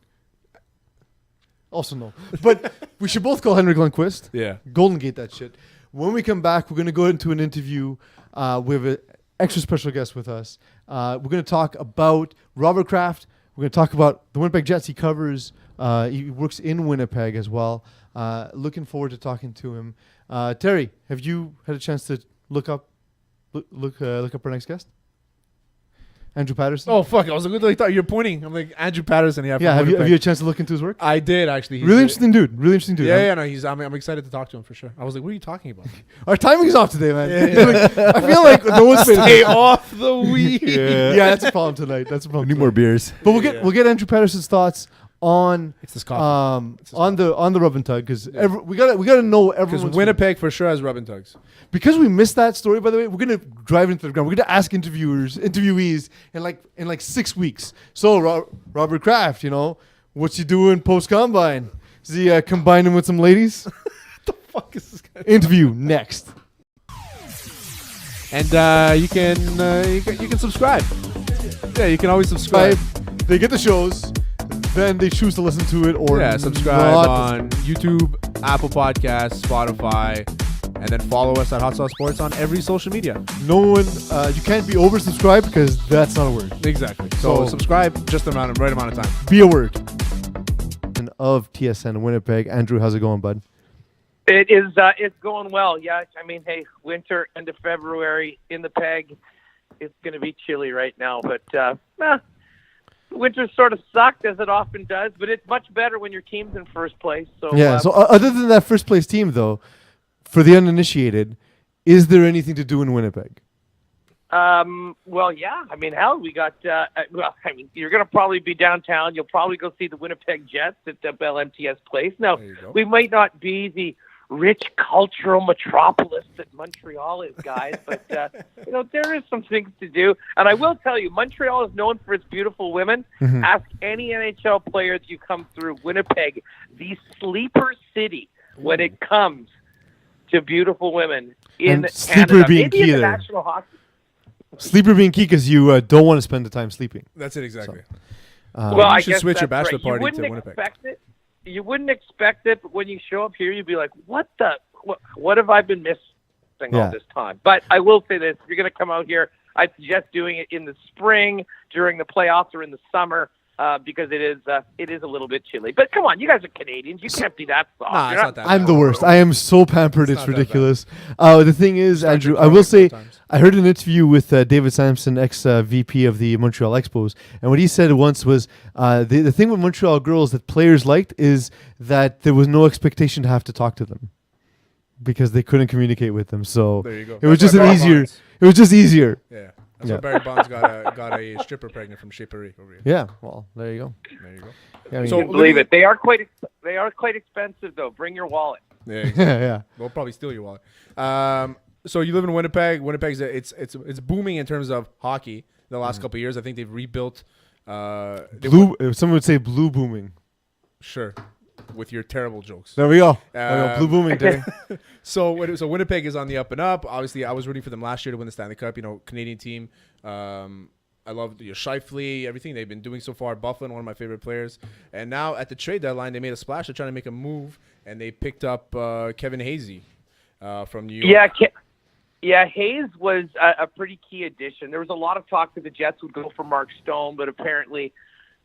also no. But we should both call Henrik Lundqvist. Yeah. Golden Gate that shit. When we come back, we're going to go into an interview with an extra special guest with us. We're going to talk about Robert Kraft. We're going to talk about the Winnipeg Jets he covers. He works in Winnipeg as well. Looking forward to talking to him. Terry, have you had a chance to look up our next guest? Andrew Paterson. Oh fuck! I was literally thought you're pointing. I'm like Andrew Paterson. Yeah. Have you had a chance to look into his work? I did actually. He's really interesting dude. Yeah. No, I'm excited to talk to him for sure. I was like, what are you talking about? Our timing is off today, man. Yeah. I feel like no one's paying Stay off the weed. Yeah, that's a problem tonight. That's a problem. Need more beers. But we'll get Andrew Paterson's thoughts on on the rub and tug because we gotta know everyone's because Winnipeg for sure has rub and tugs. Because we missed that story, by the way, we're gonna drive into the ground. We're gonna ask interviewees in like 6 weeks. So Robert Kraft, what's he doing post combine? Is he combining with some ladies? What the fuck is this guy? Interview next. And you can subscribe. Yeah, you can always subscribe. They get the shows. Then they choose to listen to it or subscribe on YouTube, Apple Podcasts, Spotify, and then follow us at Hot Sauce Sports on every social media. No one, you can't be oversubscribed because that's not a word. Exactly. So subscribe just the right amount of time. Be a word. Of TSN Winnipeg. Andrew, how's it going, bud? It is. It's going well. Yeah. I mean, hey, winter, end of February in the Peg. It's going to be chilly right now, but winter sort of sucked, as it often does. But it's much better when your team's in first place. So Yeah. So other than that first place team, though, for the uninitiated, is there anything to do in Winnipeg? Well, yeah. I mean, hell, we got. You're going to probably be downtown. You'll probably go see the Winnipeg Jets at the Bell MTS Place. Now, we might not be the rich cultural metropolis that Montreal is, guys, but there is some things to do. And I will tell you, Montreal is known for its beautiful women. Mm-hmm. Ask any NHL player that you come through. Winnipeg, the sleeper city when it comes to beautiful women in And sleeper Canada. being Maybe key in the there. National Hockey. Sleeper being key because you don't want to spend the time sleeping. That's it exactly. Well, you I should guess switch your that's bachelor right. party to You Winnipeg. wouldn't expect it, but when you show up here, you'd be like, what have I been missing all this time? But I will say this, if you're going to come out here, I suggest doing it in the spring, during the playoffs, or in the summer, because it is a little bit chilly. But come on, you guys are Canadians. You can't be that soft. Nah, You're it's not that I'm bad. the worst. I am so pampered. It's not that ridiculous. The thing is, Andrew, I will say, sometimes. I heard an interview with David Sampson, ex-VP of the Montreal Expos, and what he said once was the thing with Montreal girls that players liked is that there was no expectation to have to talk to them because they couldn't communicate with them. So There you go. it was That's just why an Barry easier. Bonds- It was just easier. Yeah. That's why Barry Bonds got a stripper pregnant from Shapery over here. Yeah. Well, there you go. There you go. Yeah, I mean, So- I believe it. They are quite expensive, though. Bring your wallet. Yeah, exactly. yeah. They'll probably steal your wallet. So you live in Winnipeg. Winnipeg's it's booming in terms of hockey. The last couple of years, I think they've rebuilt. Blue. Someone would say blue booming. Sure, with your terrible jokes. There we go. There we go. Blue booming, Terry. So Winnipeg is on the up and up. Obviously, I was rooting for them last year to win the Stanley Cup. Canadian team. I love Shifley, everything they've been doing so far. Bufflin, one of my favorite players. And now at the trade deadline, they made a splash. They're trying to make a move, and they picked up Kevin Hazy from New York. Yeah, Hayes was a pretty key addition. There was a lot of talk that the Jets would go for Mark Stone, but apparently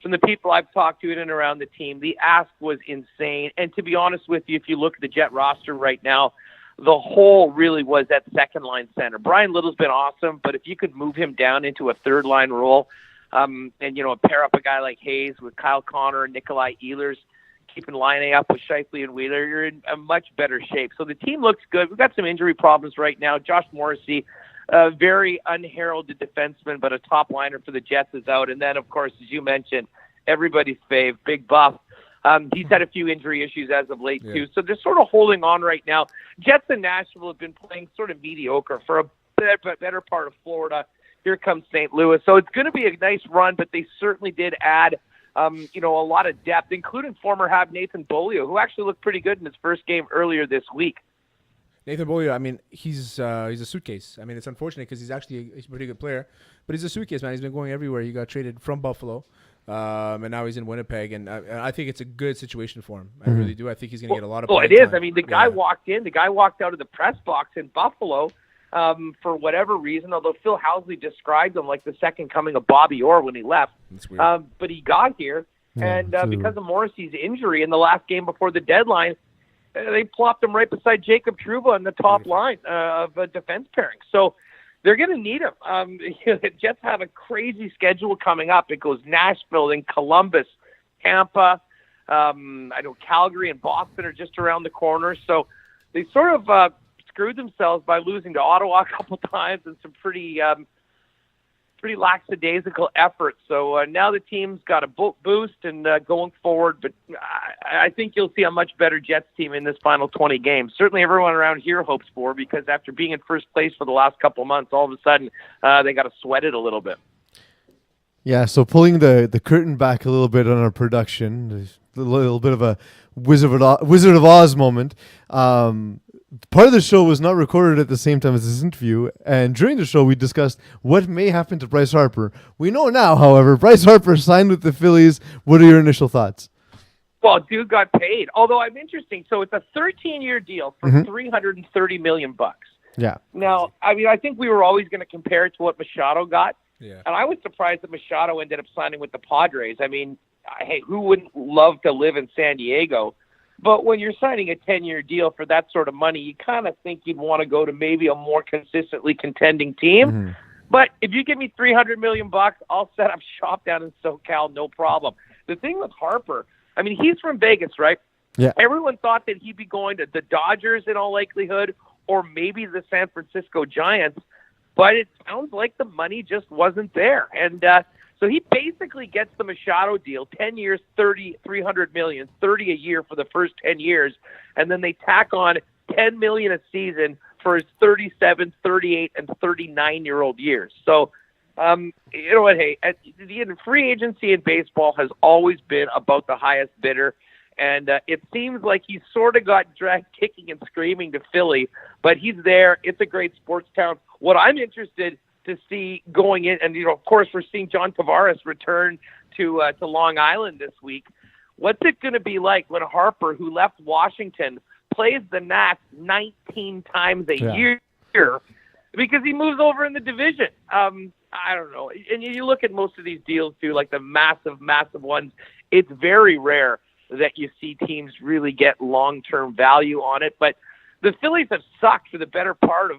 from the people I've talked to in and around the team, the ask was insane. And to be honest with you, if you look at the Jet roster right now, the hole really was at second-line center. Brian Little's been awesome, but if you could move him down into a third-line role and, pair up a guy like Hayes with Kyle Connor and Nikolai Ehlers, keeping lining up with Shifley and Wheeler, you're in a much better shape. So the team looks good. We've got some injury problems right now. Josh Morrissey, a very unheralded defenseman, but a top liner for the Jets, is out. And then, of course, as you mentioned, everybody's fave, Big Buff. He's had a few injury issues as of late, too. So they're sort of holding on right now. Jets in Nashville have been playing sort of mediocre for a better part of Florida. Here comes St. Louis. So it's going to be a nice run, but they certainly did add a lot of depth, including former Hab Nathan Beaulieu, who actually looked pretty good in his first game earlier this week. Nathan Beaulieu, I mean, he's a suitcase. I mean, it's unfortunate because he's actually a pretty good player, but he's a suitcase, man. He's been going everywhere. He got traded from Buffalo, and now he's in Winnipeg, and I think it's a good situation for him. I really do. I think he's going to get a lot of Well, playing it is. time. I mean, the guy walked out of the press box in Buffalo for whatever reason, although Phil Housley described him like the second coming of Bobby Orr when he left. That's weird. But he got here, and because of Morrissey's injury in the last game before the deadline, they plopped him right beside Jacob Trouba on the top line of a defense pairing. So they're going to need him. The Jets have a crazy schedule coming up. It goes Nashville, then Columbus, Tampa. I know Calgary and Boston are just around the corner. So they sort of screwed themselves by losing to Ottawa a couple times and some pretty lackadaisical efforts. So now the team's got a boost and going forward, but I think you'll see a much better Jets team in this final 20 games. Certainly everyone around here hopes for, because after being in first place for the last couple of months, all of a sudden they got to sweat it a little bit. Yeah, so pulling the curtain back a little bit on our production, a little bit of a Wizard of Oz moment. Part of the show was not recorded at the same time as this interview, and during the show we discussed what may happen to Bryce Harper. We know now, however, Bryce Harper signed with the Phillies. What are your initial thoughts? Well, dude got paid. Although I'm interesting, so it's a 13-year deal for $330 million. Yeah. Now, I mean, I think we were always going to compare it to what Machado got. Yeah. And I was surprised that Machado ended up signing with the Padres. I mean, hey, who wouldn't love to live in San Diego? But when you're signing a 10-year deal for that sort of money, you kind of think you'd want to go to maybe a more consistently contending team. Mm-hmm. But if you give me $300 million, I'll set up shop down in SoCal, no problem. The thing with Harper, I mean, he's from Vegas, right? Yeah. Everyone thought that he'd be going to the Dodgers in all likelihood, or maybe the San Francisco Giants, but it sounds like the money just wasn't there. And so he basically gets the Machado deal, 10 years, $300 million, 30 a year for the first 10 years, and then they tack on $10 million a season for his 37, 38, and 39-year-old years. So, you know what, hey, the free agency in baseball has always been about the highest bidder, and it seems like he sort of got dragged kicking and screaming to Philly, but he's there. It's a great sports town. What I'm interested to see going in, and, you know, of course, we're seeing John Tavares return to Long Island this week. What's it going to be like when Harper, who left Washington, plays the Nats 19 times a year because he moves over in the division? I don't know. And you look at most of these deals, too, like the massive, massive ones, it's very rare that you see teams really get long-term value on it. But the Phillies have sucked for the better part of,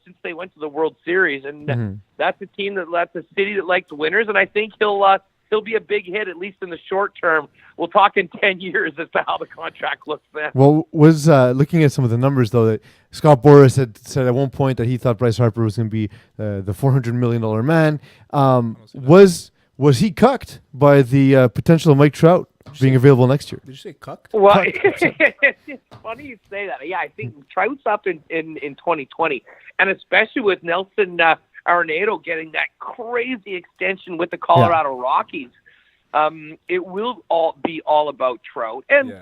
since they went to the World Series. And that's a city that likes winners. And I think he'll be a big hit, at least in the short term. We'll talk in 10 years as to how the contract looks then. Well, was looking at some of the numbers, though, that Scott Boras had said at one point that he thought Bryce Harper was going to be the $400 million man. Was he cucked by the potential of Mike Trout being available next year? Did you say cucked? Well, it's funny you say that. Yeah, I think Trout's up in 2020, and especially with Nelson Arenado getting that crazy extension with the Colorado Rockies, it will be all about Trout. And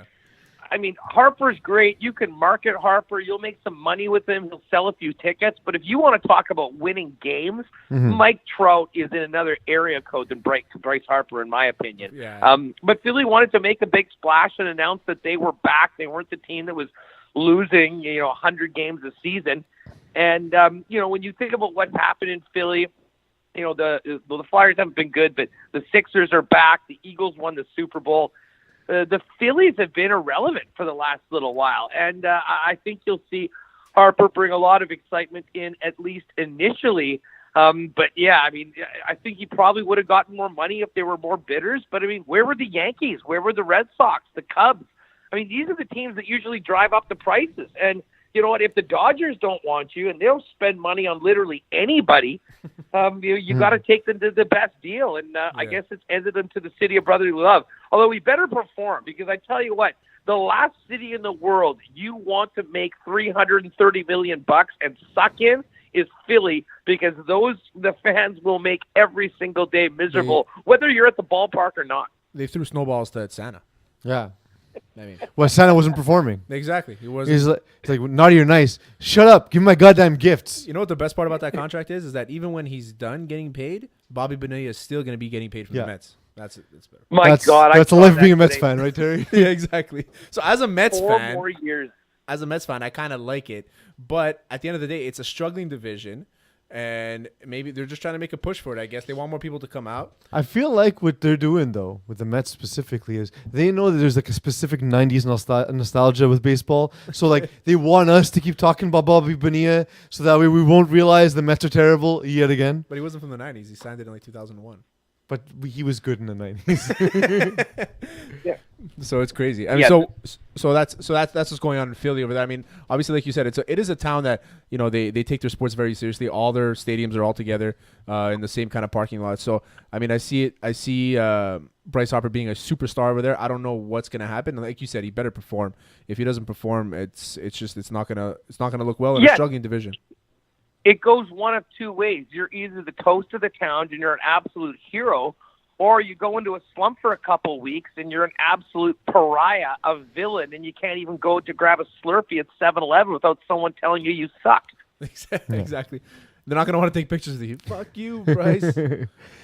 I mean, Harper's great. You can market Harper. You'll make some money with him. He'll sell a few tickets. But if you want to talk about winning games, Mike Trout is in another area code than Bryce Harper, in my opinion. Yeah. But Philly wanted to make a big splash and announce that they were back. They weren't the team that was losing, 100 games a season. And, when you think about what's happened in Philly, the Flyers haven't been good, but the Sixers are back. The Eagles won the Super Bowl. The Phillies have been irrelevant for the last little while, and I think you'll see Harper bring a lot of excitement in, at least initially. But, yeah, I mean, I think he probably would have gotten more money if there were more bidders. But, I mean, where were the Yankees? Where were the Red Sox, the Cubs? I mean, these are the teams that usually drive up the prices. And you know what? If the Dodgers don't want you, and they'll spend money on literally anybody, you got to take them to the best deal. And I guess it's ended them to the city of brotherly love. Although we better perform, because I tell you what, the last city in the world you want to make $330 million and suck in is Philly, because the fans will make every single day miserable, whether you're at the ballpark or not. They threw snowballs to Santa. Yeah. Well, Santa wasn't performing. Exactly. He wasn't. He's like, naughty or nice. Shut up. Give me my goddamn gifts. You know what the best part about that contract is that even when he's done getting paid, Bobby Bonilla is still going to be getting paid from the Mets. That's better. My God. That's the life of being a Mets fan, right, Terry? Yeah, exactly. So as a Mets 4 fan, more years. As a Mets fan, I kind of like it. But at the end of the day, it's a struggling division. And maybe they're just trying to make a push for it. I guess they want more people to come out. I feel like what they're doing, though, with the Mets specifically, is they know that there's like a specific 90s nostalgia with baseball. So, like, they want us to keep talking about Bobby Bonilla so that way we won't realize the Mets are terrible yet again. But he wasn't from the 90s. He signed it in like 2001. But he was good in the 90s. Yeah. So it's crazy. I mean, so that's what's going on in Philly over there. I mean, obviously, like you said, it is a town that they take their sports very seriously. All their stadiums are all together in the same kind of parking lot. So I mean, I see Bryce Harper being a superstar over there. I don't know what's gonna happen. Like you said, he better perform. If he doesn't perform, it's not gonna look well in a struggling division. It goes one of two ways. You're either the toast of the town and you're an absolute hero, or you go into a slump for a couple weeks and you're an absolute pariah, a villain, and you can't even go to grab a Slurpee at 7-Eleven without someone telling you suck. Exactly. They're not going to want to take pictures of you. Fuck you, Bryce.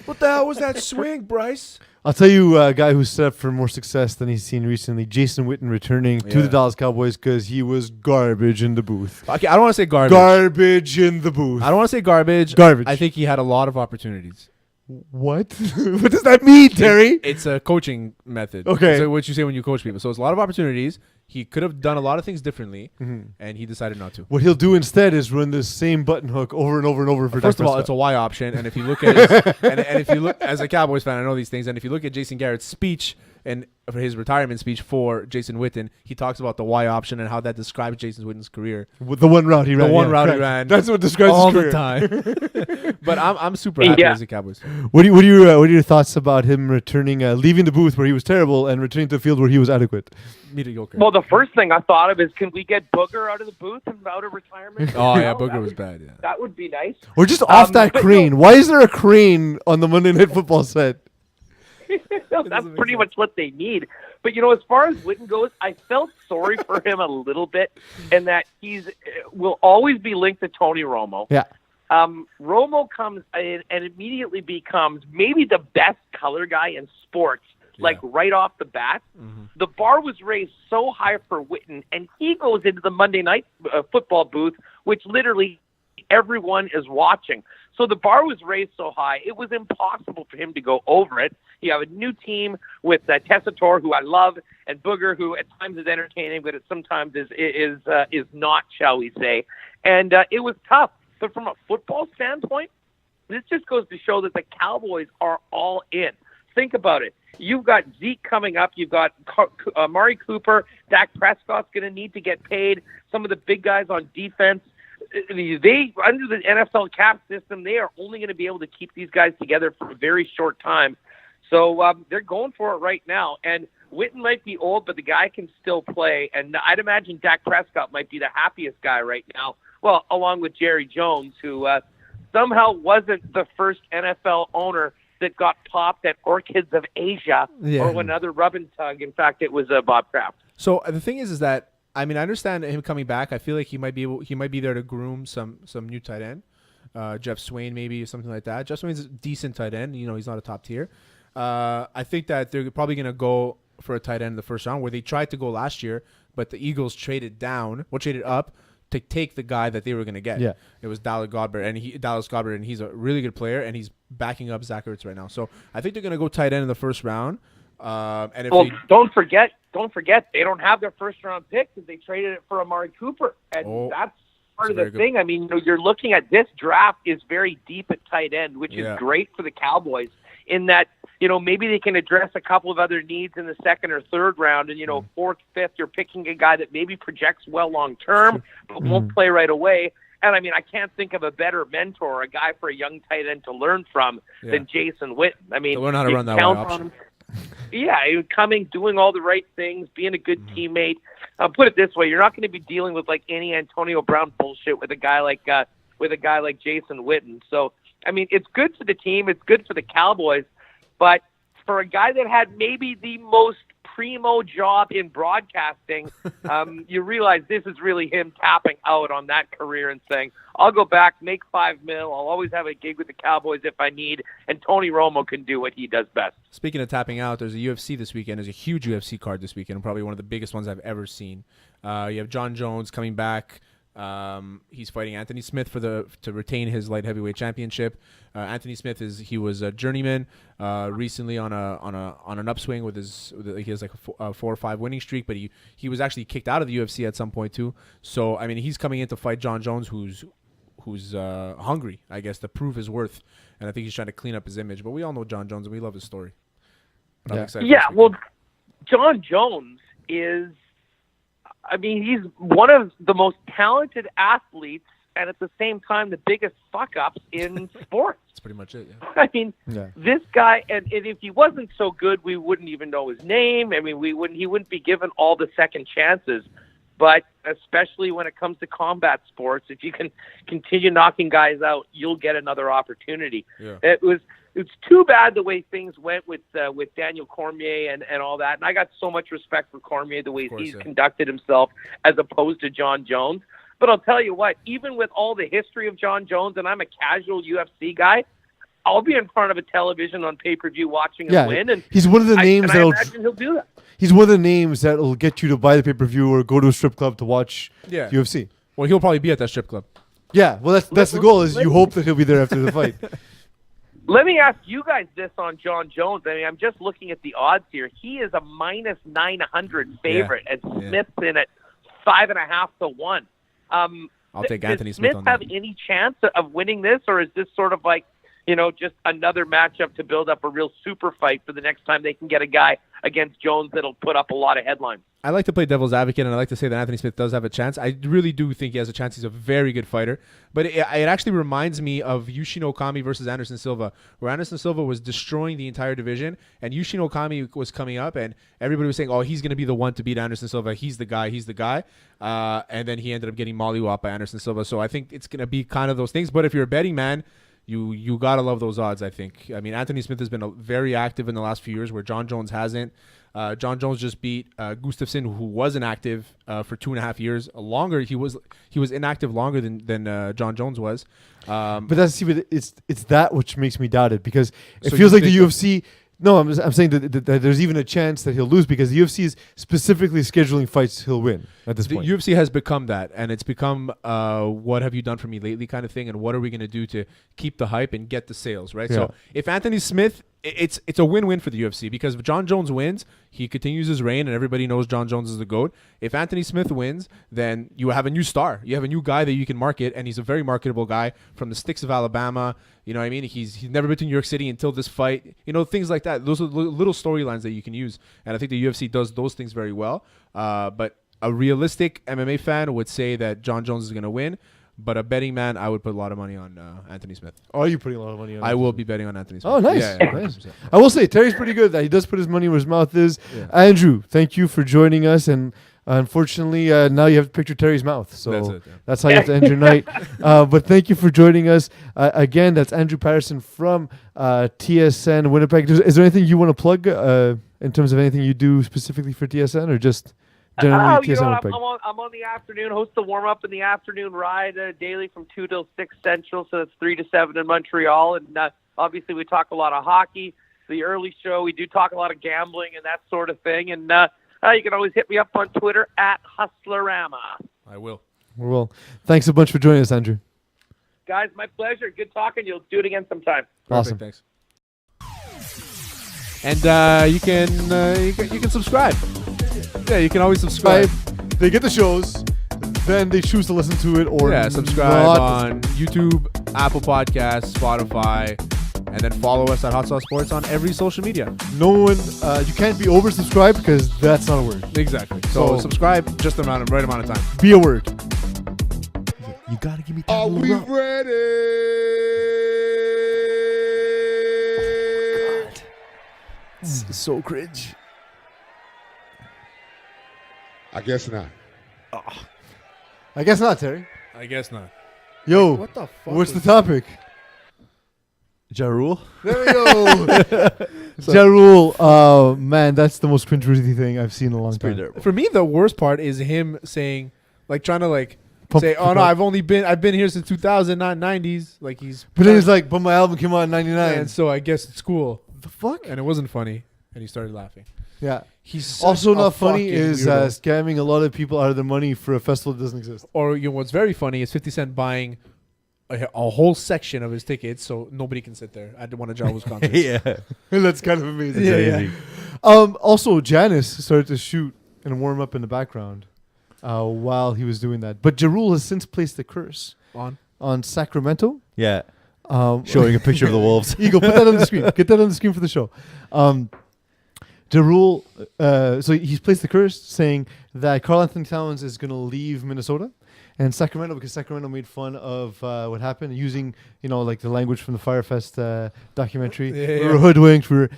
What the hell was that swing, Bryce? I'll tell you a guy who's set up for more success than he's seen recently, Jason Witten, returning to the Dallas Cowboys because he was garbage in the booth. Okay, I don't want to say garbage. Garbage in the booth. I don't want to say garbage. Garbage. I think he had a lot of opportunities. What? What does that mean, Terry? It's a coaching method. Okay. So what you say when you coach people. So it's a lot of opportunities. He could have done a lot of things differently, and he decided not to. What he'll do instead is run the same button hook over and over and over for First Dak of all, Prescott. it's a Y option, and if you look at his, and if you look as a Cowboys fan, I know these things. And if you look at Jason Garrett's speech and for his retirement speech for Jason Witten, he talks about the Y option and how that describes Jason Witten's career. With the one route he ran. The one route he correct. ran. That's what describes all his career. the time. But I'm super happy as a Cowboys fan. What are your thoughts about him returning, leaving the booth where he was terrible and returning to the field where he was adequate? Mediocre. Well, the first thing I thought of is, can we get Booger out of the booth and out of retirement? Oh yeah, That Booger was would- bad. Yeah. That would be nice. Or just off that but crane. Why is there a crane on the Monday Night Football set? That's pretty much what they need. But, as far as Witten goes, I felt sorry for him a little bit in that will always be linked to Tony Romo. Yeah. Romo comes in and immediately becomes maybe the best color guy in sports, like right off the bat. The bar was raised so high for Witten, and he goes into the Monday Night Football booth, which literally everyone is watching. So the bar was raised so high, it was impossible for him to go over it. You have a new team with Tessitore, who I love, and Booger, who at times is entertaining, but it sometimes is not, shall we say. And it was tough. But from a football standpoint, this just goes to show that the Cowboys are all in. Think about it. You've got Zeke coming up. You've got Amari Cooper. Dak Prescott's going to need to get paid. Some of the big guys on defense. They, under the NFL cap system, they are only going to be able to keep these guys together for a very short time. So they're going for it right now. And Witten might be old, but the guy can still play. And I'd imagine Dak Prescott might be the happiest guy right now. Well, along with Jerry Jones, who somehow wasn't the first NFL owner that got popped at Orchids of Asia or another rub and tug. In fact, it was Bob Kraft. So the thing is that I understand him coming back. I feel like he might be there to groom some new tight end, Jeff Swain maybe, something like that. Jeff Swain's a decent tight end. He's not a top tier. I think that they're probably going to go for a tight end in the first round, where they tried to go last year, but the Eagles traded up to take the guy that they were going to get. Yeah. It was Dallas Goedert, and he's a really good player, and he's backing up Zach Ertz right now. So I think they're going to go tight end in the first round. And if don't forget, they don't have their first round pick because they traded it for Amari Cooper, and that's part of the thing. I mean, you're looking at this draft is very deep at tight end, which is great for the Cowboys in that, maybe they can address a couple of other needs in the second or third round, and fourth, fifth, you're picking a guy that maybe projects well long term, but won't play right away. And I mean, I can't think of a better mentor, a guy for a young tight end to learn from than Jason Witten. I mean, to learn how to run that Y option. Yeah, coming, doing all the right things, being a good teammate. Put it this way: you're not going to be dealing with like any Antonio Brown bullshit with a guy like Jason Witten. So, I mean, it's good for the team, it's good for the Cowboys, but for a guy that had maybe the most primo job in broadcasting, you realize this is really him tapping out on that career and saying, I'll go back, make $5 million. I'll always have a gig with the Cowboys if I need, and Tony Romo can do what he does best. Speaking of tapping out, there's a UFC this weekend. There's a huge UFC card this weekend, probably one of the biggest ones I've ever seen. You have John Jones coming back. He's fighting Anthony Smith to retain his light heavyweight championship. Anthony Smith was a journeyman recently on an upswing he has like a 4 or 5 winning streak, but he was actually kicked out of the UFC at some point too. So I mean, he's coming in to fight John Jones, who's hungry, I guess, to prove his worth, and I think he's trying to clean up his image. But we all know John Jones, and we love his story. But I'm excited. Yeah, well, John Jones is. I mean, he's one of the most talented athletes, and at the same time, the biggest fuck-ups in sports. That's pretty much it, yeah. I mean, this guy, and if he wasn't so good, we wouldn't even know his name. I mean, he wouldn't be given all the second chances. But especially when it comes to combat sports, if you can continue knocking guys out, you'll get another opportunity. Yeah. It's too bad the way things went with Daniel Cormier and all that. And I got so much respect for Cormier, the way he's conducted himself as opposed to John Jones. But I'll tell you what, even with all the history of John Jones, and I'm a casual UFC guy, I'll be in front of a television on pay-per-view watching him win. And he's one of the names I imagine he'll do that. He's one of the names that will get you to buy the pay-per-view or go to a strip club to watch UFC. Well, he'll probably be at that strip club. Yeah, well, that's the goal. Is you hope that he'll be there after the fight. Let me ask you guys this on John Jones. I mean, I'm just looking at the odds here. He is a minus 900 favorite, and Smith's in at 5.5 to 1. I'll take Anthony Smith Does on Smith have that. any chance of winning this, or is this sort of like, just another matchup to build up a real super fight for the next time they can get a guy against Jones that'll put up a lot of headlines? I like to play devil's advocate, and I like to say that Anthony Smith does have a chance. I really do think he has a chance. He's a very good fighter. But it actually reminds me of Yushin Okami versus Anderson Silva, where Anderson Silva was destroying the entire division, and Yushin Okami was coming up, and everybody was saying, oh, he's going to be the one to beat Anderson Silva. He's the guy. And then he ended up getting mollywopped by Anderson Silva. So I think it's going to be kind of those things. But if you're a betting man, you got to love those odds, I think. I mean, Anthony Smith has been very active in the last few years where John Jones hasn't. John Jones just beat Gustafsson, who was inactive for 2.5 years. Longer, he was inactive longer than John Jones was. But it's that which makes me doubt it, because it So feels you like the think UFC. No, I'm saying that there's even a chance that he'll lose, because the UFC is specifically scheduling fights he'll win at this The point. UFC has become that, and it's become what have you done for me lately kind of thing, and what are we going to do to keep the hype and get the sales, right? Yeah. So if Anthony Smith, it's a win-win for the UFC, because if John Jones wins, he continues his reign, and everybody knows John Jones is the GOAT. If Anthony Smith wins, then you have a new star. You have a new guy that you can market, and he's a very marketable guy from the sticks of Alabama. You know what I mean? He's never been to New York City until this fight. Things like that. Those are little storylines that you can use, and I think the UFC does those things very well. But a realistic MMA fan would say that John Jones is going to win. But a betting man, I would put a lot of money on Anthony Smith. Are you putting a lot of money on? I will be betting on Anthony Smith. Oh, nice. Yeah, Nice. 100%. I will say Terry's pretty good. That he does put his money where his mouth is. Yeah. Andrew, thank you for joining us, and unfortunately, now you have to picture Terry's mouth. So That's it, yeah. that's how you have to end your night. But thank you for joining us again. That's Andrew Paterson from TSN Winnipeg. Is there anything you want to plug in terms of anything you do specifically for TSN, or just generally TSN Winnipeg? I'm on the afternoon, host the warm-up in the afternoon ride daily from 2 till 6 Central, so that's 3 to 7 in Montreal. And obviously we talk a lot of hockey. The early show, we do talk a lot of gambling and that sort of thing. And you can always hit me up on Twitter at Hustlerama. I will. Well, thanks a bunch for joining us, Andrew. Guys, my pleasure. Good talking. You'll do it again sometime. Awesome. Perfect, thanks. And you can subscribe. Yeah, you can always subscribe. They get the shows, then they choose to listen to it or subscribe not. on YouTube, Apple Podcasts, Spotify, and then follow us at Hot Sauce Sports on every social media. No one, you can't be oversubscribed because that's not a word. Exactly. So So- subscribe just the right amount of time. Be a word. You gotta give me time. Are to we look. ready? It's so cringe. I guess not. I guess not, Terry. I guess not. Yo, What the fuck what's the was topic? Ja Rule? There we go. Ja Rule. Oh, man, that's the most cringeworthy thing I've seen in a long Pretty time. terrible. For me, the worst part is him saying, like, trying to like Pump- say, "Oh no, pump- I've been here since 2000, not 90s." Like he's. But then he's like, but my album came out in 99. and so I guess it's cool, the fuck? and it wasn't funny, and he started laughing. Yeah. He's such Also a not funny fucking is weirdo. scamming a lot of people out of their money for a festival that doesn't exist. Or what's very funny is 50 Cent buying a whole section of his tickets so nobody can sit there at one of Ja Rule's concerts. Yeah. That's kind of amazing. Amazing. Also, Janice started to shoot and warm up in the background while he was doing that. But Ja Rule has since placed a curse on Sacramento. Yeah. Showing a picture of the Wolves. Eagle, put that on the screen. Get that on the screen for the show. Ja Rule, so he's placed the curse saying that Karl Anthony Towns is going to leave Minnesota and Sacramento, because Sacramento made fun of what happened using, like the language from the Firefest documentary. Yeah, We were hoodwinked. We were,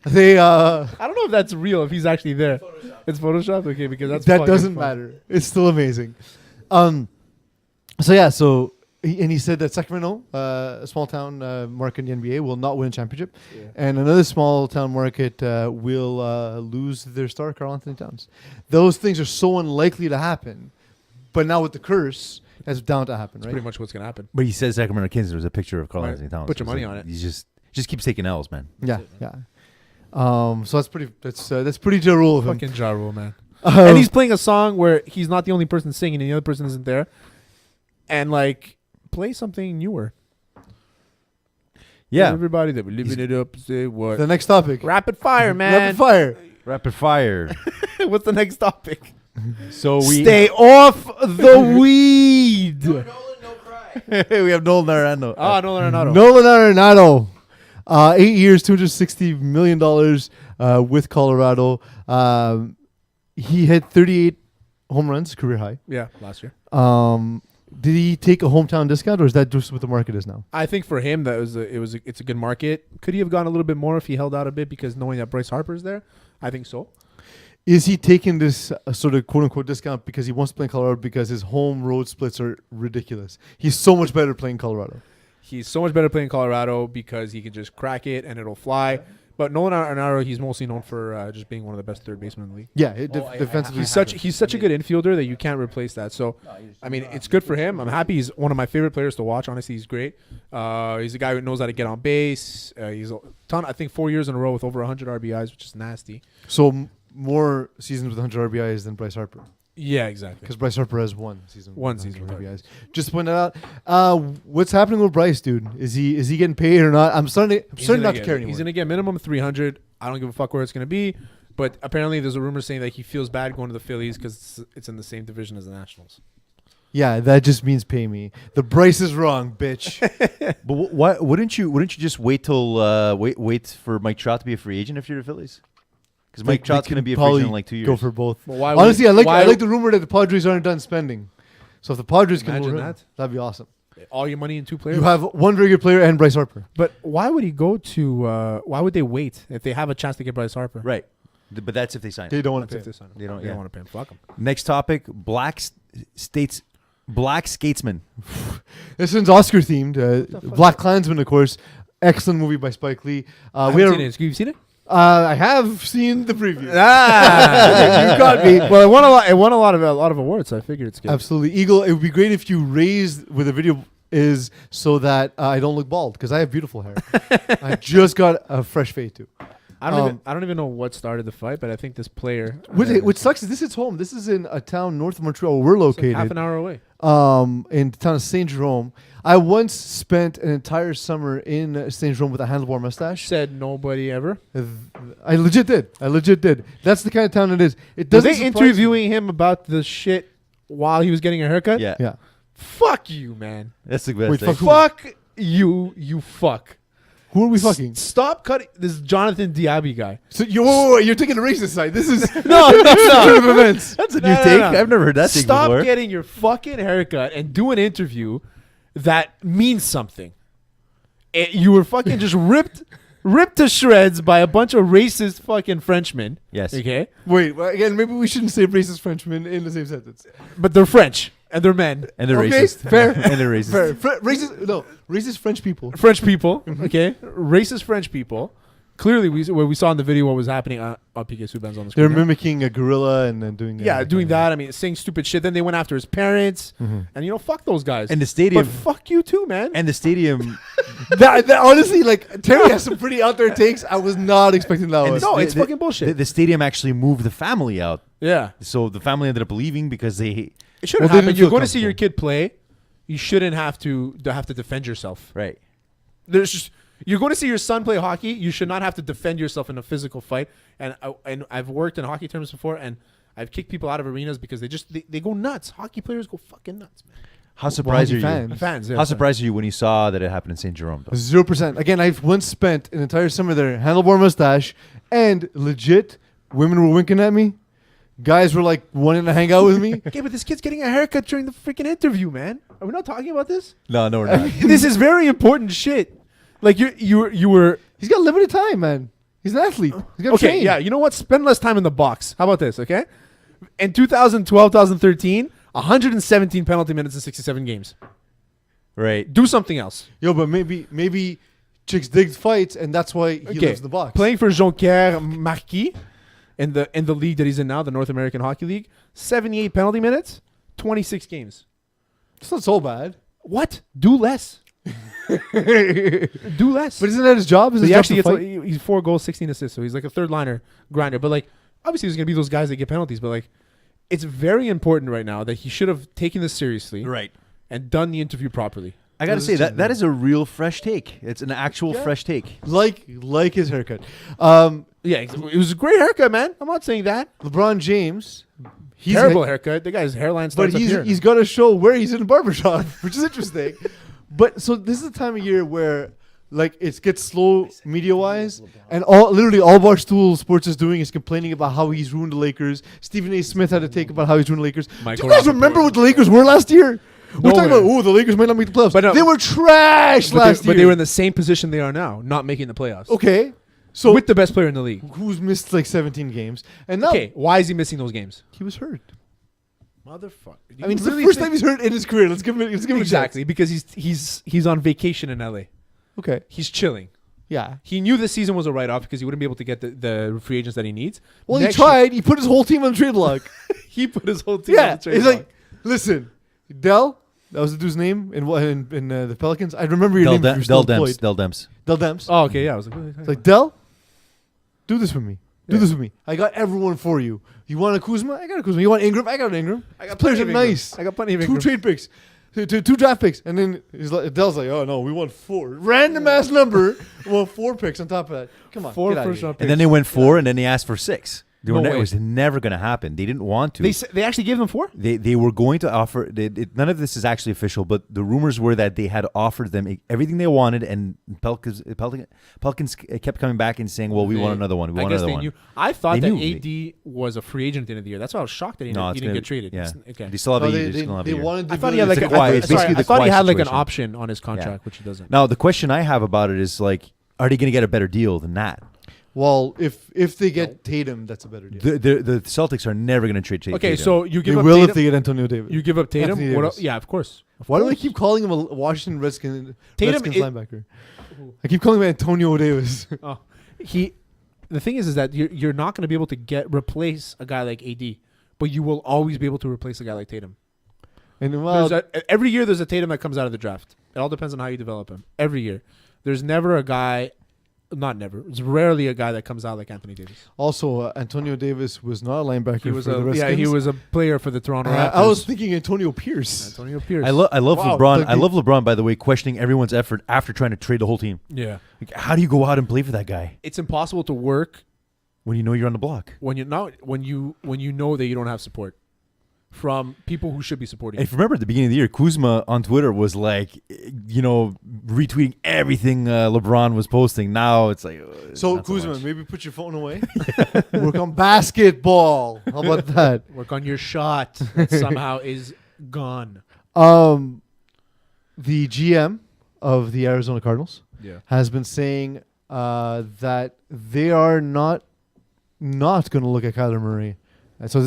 they, I don't know if that's real, if he's actually there. It's Photoshop? Okay, because that's that fucking doesn't fun. matter. It's still amazing. So he said that Sacramento, a small town market in the NBA, will not win a championship, and another small town market will lose their star, Karl Anthony Towns. Those things are so unlikely to happen, but now with the curse, that's bound to happen, That's right? pretty much what's going to happen. But he says Sacramento Kings. There was a picture of Karl Right. Anthony Towns. Put your It's money like, on it. He just keeps taking L's, man. Yeah. So that's pretty Ja Rule of him. Fucking Ja Rule, man. And he's playing a song where he's not the only person singing and the other person isn't there. And, like, play something newer. Yeah. Everybody that we're living it up. Say what? The next topic. Rapid fire, man. Rapid fire. Rapid fire. What's the next topic? So we Stay off the weed. Nolan, no cry. we have Nolan Arenado. Oh, Nolan Arenado. Nolan Arenado. 8 years, $260 million with Colorado. He hit 38 home runs, career high. Yeah, last year. Did he take a hometown discount, or is that just what the market is now? I think for him that it's a good market. Could he have gone a little bit more if he held out a bit because knowing that Bryce Harper's there? I think so. Is he taking this sort of quote unquote discount because he wants to play in Colorado because his home road splits are ridiculous? He's so much better playing Colorado. He's so much better playing Colorado because he can just crack it and it'll fly. But Nolan Arenado, he's mostly known for just being one of the best third basemen in the league. Yeah, defensively. He's such a good infielder that you can't replace that. So, I mean, it's good for him. I'm happy. He's one of my favorite players to watch. Honestly, he's great. He's a guy who knows how to get on base. He's a ton. I think 4 years in a row with over 100 RBIs, which is nasty. So more seasons with 100 RBIs than Bryce Harper. Yeah, exactly. Because Bryce Harper has one season. One season with RBIs. Just to point that out. What's happening with Bryce, dude? Is he getting paid or not? I'm starting not to care anymore. He's gonna get minimum 300. I don't give a fuck where it's gonna be. But apparently, there's a rumor saying that he feels bad going to the Phillies because it's in the same division as the Nationals. Yeah, that just means pay me. The Bryce is wrong, bitch. But why wouldn't you just wait till wait for Mike Trout to be a free agent if you're the Phillies? Because Mike Trout's going to be a free agent in like 2 years. Go for both. Well, Honestly, I like the rumor that the Padres aren't done spending. So if the Padres can Imagine lure him, that. that'd be awesome. All your money in two players. You have one very good player and Bryce Harper. But why would he go to? Why would they wait if they have a chance to get Bryce Harper? Right. But that's if they sign him. They don't want to That's pay if they him. sign him. They don't- They yeah. don't want to pay him. Fuck him. Next topic: Black Skatesman. This one's Oscar themed. Black Klansman, of course. Excellent movie by Spike Lee. I We haven't are, seen it. You've seen it? I have seen the preview. You got me. Well, it won a lot. It won a lot of awards. So I figured it's good. Absolutely. Eagle, it would be great if you raised with the video is so that I don't look bald because I have beautiful hair. I just got a fresh fade too. I don't even know what started the fight, but I think this player. Which sucks is this is home. This is in a town north of Montreal where we're located. half an hour away. In the town of Saint Jerome. I once spent an entire summer in Saint Jerome with a handlebar mustache. Said nobody ever. I legit did. That's the kind of town it is. It Was doesn't they surprise me. interviewing him about the shit while he was getting a haircut? Yeah. Yeah. Fuck you, man. That's the best. Wait, thing. fuck who? Fuck you. You fuck. Who are we fucking? Stop cutting this Jonathan Diaby guy. So you're taking the racist side. This is No. turn of events. That's a No, new no, take. no. I've never heard that take Stop before. getting your fucking haircut and do an interview that means something. You were fucking just ripped to shreds by a bunch of racist fucking Frenchmen. Yes. Okay? Wait, well, again, maybe we shouldn't say racist Frenchmen in the same sentence. But they're French and they're men. And they're Okay, racist. fair. And they're racist. Fair. Racist French people. French people, okay? Racist French people. Clearly, we saw in the video what was happening on PK Subban's on the They're screen. mimicking a gorilla and then doing doing that. I mean, saying stupid shit. Then they went after his parents. And, fuck those guys. And the stadium. But fuck you too, man. And the stadium. that honestly, like Terry has some pretty out there takes. I was not expecting that one. No, it's fucking bullshit. The stadium actually moved the family out. Yeah. So the family ended up leaving because they. It shouldn't Well, they happen. didn't You're feel going to see your comfortable. kid play. You shouldn't have to defend yourself. Right. You're going to see your son play hockey. You should not have to defend yourself in a physical fight. And I've worked in hockey terms before, and I've kicked people out of arenas because they go nuts. Hockey players go fucking nuts, man. How surprised are you? fans. Yeah, How surprised are you when you saw that it happened in St. Jerome? Though? 0%. Again, I've once spent an entire summer there, handlebar mustache, and legit, women were winking at me. Guys were like wanting to hang out with me. Okay, but this kid's getting a haircut during the freaking interview, man. Are we not talking about this? No, we're not. This is very important shit. Like you were He's got limited time, man. He's an athlete. He's got okay. train. Yeah, you know what? Spend less time in the box. How about this? Okay, in 2012, 2013, 117 penalty minutes in 67 games. Right. Do something else. Yo, but maybe chicks dig fights, and that's why he lives in the box. Playing for Jonquière Marquis in the league that he's in now, the North American Hockey League, 78 penalty minutes, 26 games. It's not so bad. What? Do less. Do less. But isn't that his job? Is But his he job actually to gets fight? he's 4 goals, 16 assists, so he's like a third liner grinder. But like, obviously, there's gonna be those guys that get penalties. But like, it's very important right now that he should have taken this seriously, Right. and done the interview properly. I gotta Those say are that two that is a real fresh take. It's an actual fresh take. like his haircut. Yeah, it was a great haircut, man. I'm not saying that. LeBron James, he's Terrible haircut. The guy's hairline but starts up here. he's got to show where he's in the barbershop, which is interesting. But so this is the time of year where like it gets slow media wise, and literally all Barstool Sports is doing is complaining about how he's ruined the Lakers. Stephen A. Smith had a take about how he's ruined the Lakers. Michael Do you guys Rappaport. remember what the Lakers were last year? We're talking Nowhere. about the Lakers might not make the playoffs. But no- they were trash last year. But they were in the same position they are now, not making the playoffs. okay. So With the best player in the league. who's missed like 17 games, and now Okay, why is he missing those games? he was hurt. Motherfucker. I mean, it's the first time he's hurt in his career. Let's give him. Exactly, because he's on vacation in LA. A chance. Okay. He's chilling. Yeah. He knew this season was a write-off because he wouldn't be able to get the free agents that he needs. Well, Next he tried. He put his whole team on the trade block. He put his whole team on Yeah, the trade he's block. like, listen, Dell. That was the dude's name in the Pelicans. I remember your name. If you're still employed. Del Demps. Del Demps. Oh, okay, yeah. I was like, It's like Dell, do this for me. Do Yeah. this for me. I got everyone for you. You want a Kuzma? I got a Kuzma. You want Ingram? I got an Ingram. I got Players plenty are of Ingram. nice. I got plenty of Two Ingram. trade picks, two draft picks, and then Dell's like, oh no, we want 4 random ass number. We want 4 picks on top of that. Come on, 4 get outta first here. round picks. And then they went 4, and then they asked for 6. No It way. was never going to happen. They didn't want to. They actually gave them 4? They were going to offer. None of this is actually official, but the rumors were that they had offered them everything they wanted, and Pelicans kept coming back and saying, "Well, we want another one. We I want guess another they one." knew. I thought They that knew. AD was a free agent at the end of the year. That's why I was shocked that he No, didn't get traded. Yeah, Okay. they still have No, a year. they They still have a they year. wanted. I thought he had like It's a, a quiet- it's sorry, basically I the thought he quiet had like an situation. option on his contract, which he doesn't. Now the question I have about it is like, are they going to get a better deal than that? Well, if they get Tatum, that's a better deal. The Celtics are never going to trade Tatum. Okay, so you They give up will Tatum. if they get Antonio Davis. You give up Tatum. Anthony What Davis. else? Yeah, of course. Why do I keep calling him a Washington Redskins Tatum linebacker? I keep calling him Antonio Davis. Oh, the thing is that you're not going to be able to replace a guy like AD, but you will always be able to replace a guy like Tatum. And well, Every year there's a Tatum that comes out of the draft. It all depends on how you develop him. Every year, there's never a guy. Not never. It's rarely a guy that comes out like Anthony Davis. also, Antonio Davis was not a linebacker He was for the Redskins. he was a player for the Toronto Raptors. I was thinking Antonio Pierce. Antonio Pierce. I love Wow, LeBron. like I love LeBron, by the way, questioning everyone's effort after trying to trade the whole team. Yeah, Like, how do you go out and play for that guy it's impossible to work when you know you're on the block? when you know that you don't have support from people who should be supporting And if you remember at the beginning of the year, Kuzma on Twitter was like, retweeting everything LeBron was posting. Now it's like, So not Kuzma, much. maybe put your phone away. Work on basketball. How about that? you. Work on your shot that somehow is gone. The GM of the Arizona Cardinals Yeah. has been saying that they are not going to look at Kyler Murray. And so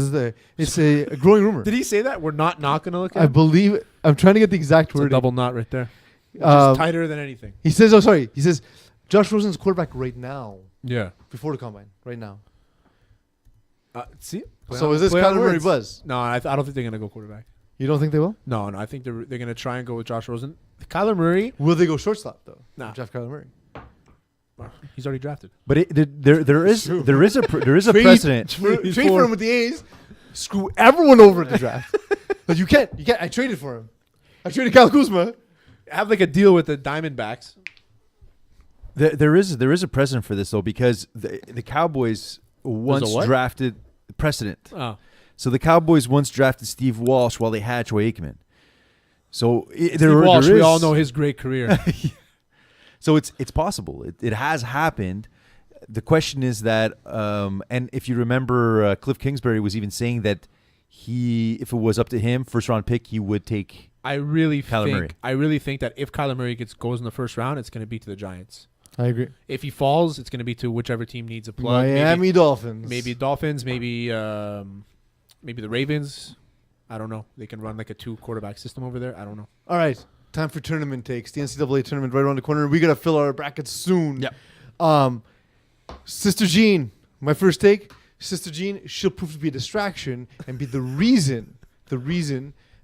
it's a growing rumor. Did he say that? We're not going to look at I him? believe I'm trying to get the exact It's a word. double knot right there. Which Um, is tighter than anything. He says Josh Rosen's quarterback right now Yeah. before the combine right now. See? So is this Play on Kyler Murray words. buzz? No, I don't think they're going to go quarterback. You don't think they will? No, I think they're going to try and go with Josh Rosen. Kyler Murray, Will they go shortstop though? Nah. Draft Kyler Murray. he's already drafted. But there is a Trade- precedent. Trade for him with the A's. Screw everyone over at the draft. But you can't. I traded for him. I traded Kyle Kuzma. Have like a deal with the Diamondbacks. There is a precedent for this though, because the Cowboys once what? drafted precedent. Oh. So the Cowboys once drafted Steve Walsh while they had Troy Aikman. So Steve Walsh, we all know his great career. So it's possible. It has happened. The question is that, and if you remember, Cliff Kingsbury was even saying that if it was up to him, first round pick, he would take. I really Kyler think that if Kyler Murray goes in the first round, it's going to be to the Giants. I agree. If he falls, it's going to be to whichever team needs a plug. Miami Dolphins. Maybe Dolphins, maybe the Ravens. I don't know. They can run like a 2 quarterback system over there. I don't know. All right. Time for tournament takes. The NCAA tournament right around the corner. We got to fill our brackets soon. Yep. Sister Jean, my first take. Sister Jean, she'll prove to be a distraction and be the reason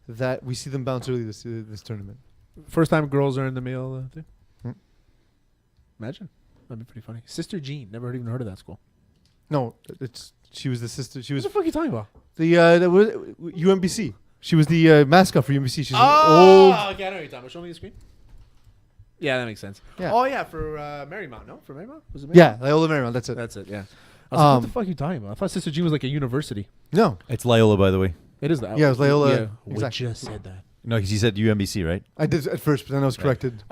that we see them bounce early this tournament. First time girls are in the male thing. Hmm. Imagine. That'd be pretty funny. Sister Jean. Never even heard of that school. No, she was the sister. She What was the fuck are you talking about? the UMBC. She was the mascot for UMBC. She's an okay, I know what you're talking about. Show me the screen. Yeah, that makes sense. Yeah. Oh yeah, for Marymount. No, for Marymount. Was it Marymount? Yeah, Loyola Marymount. That's it. That's it. Yeah. I was like, what the fuck are you talking about? I thought Sister Jean was like a university. No. It's Loyola, by the way. It is that. Yeah, it was Loyola. Yeah, we Exactly. just said that. No, because you said UMBC, right? I did at first, but then I was corrected.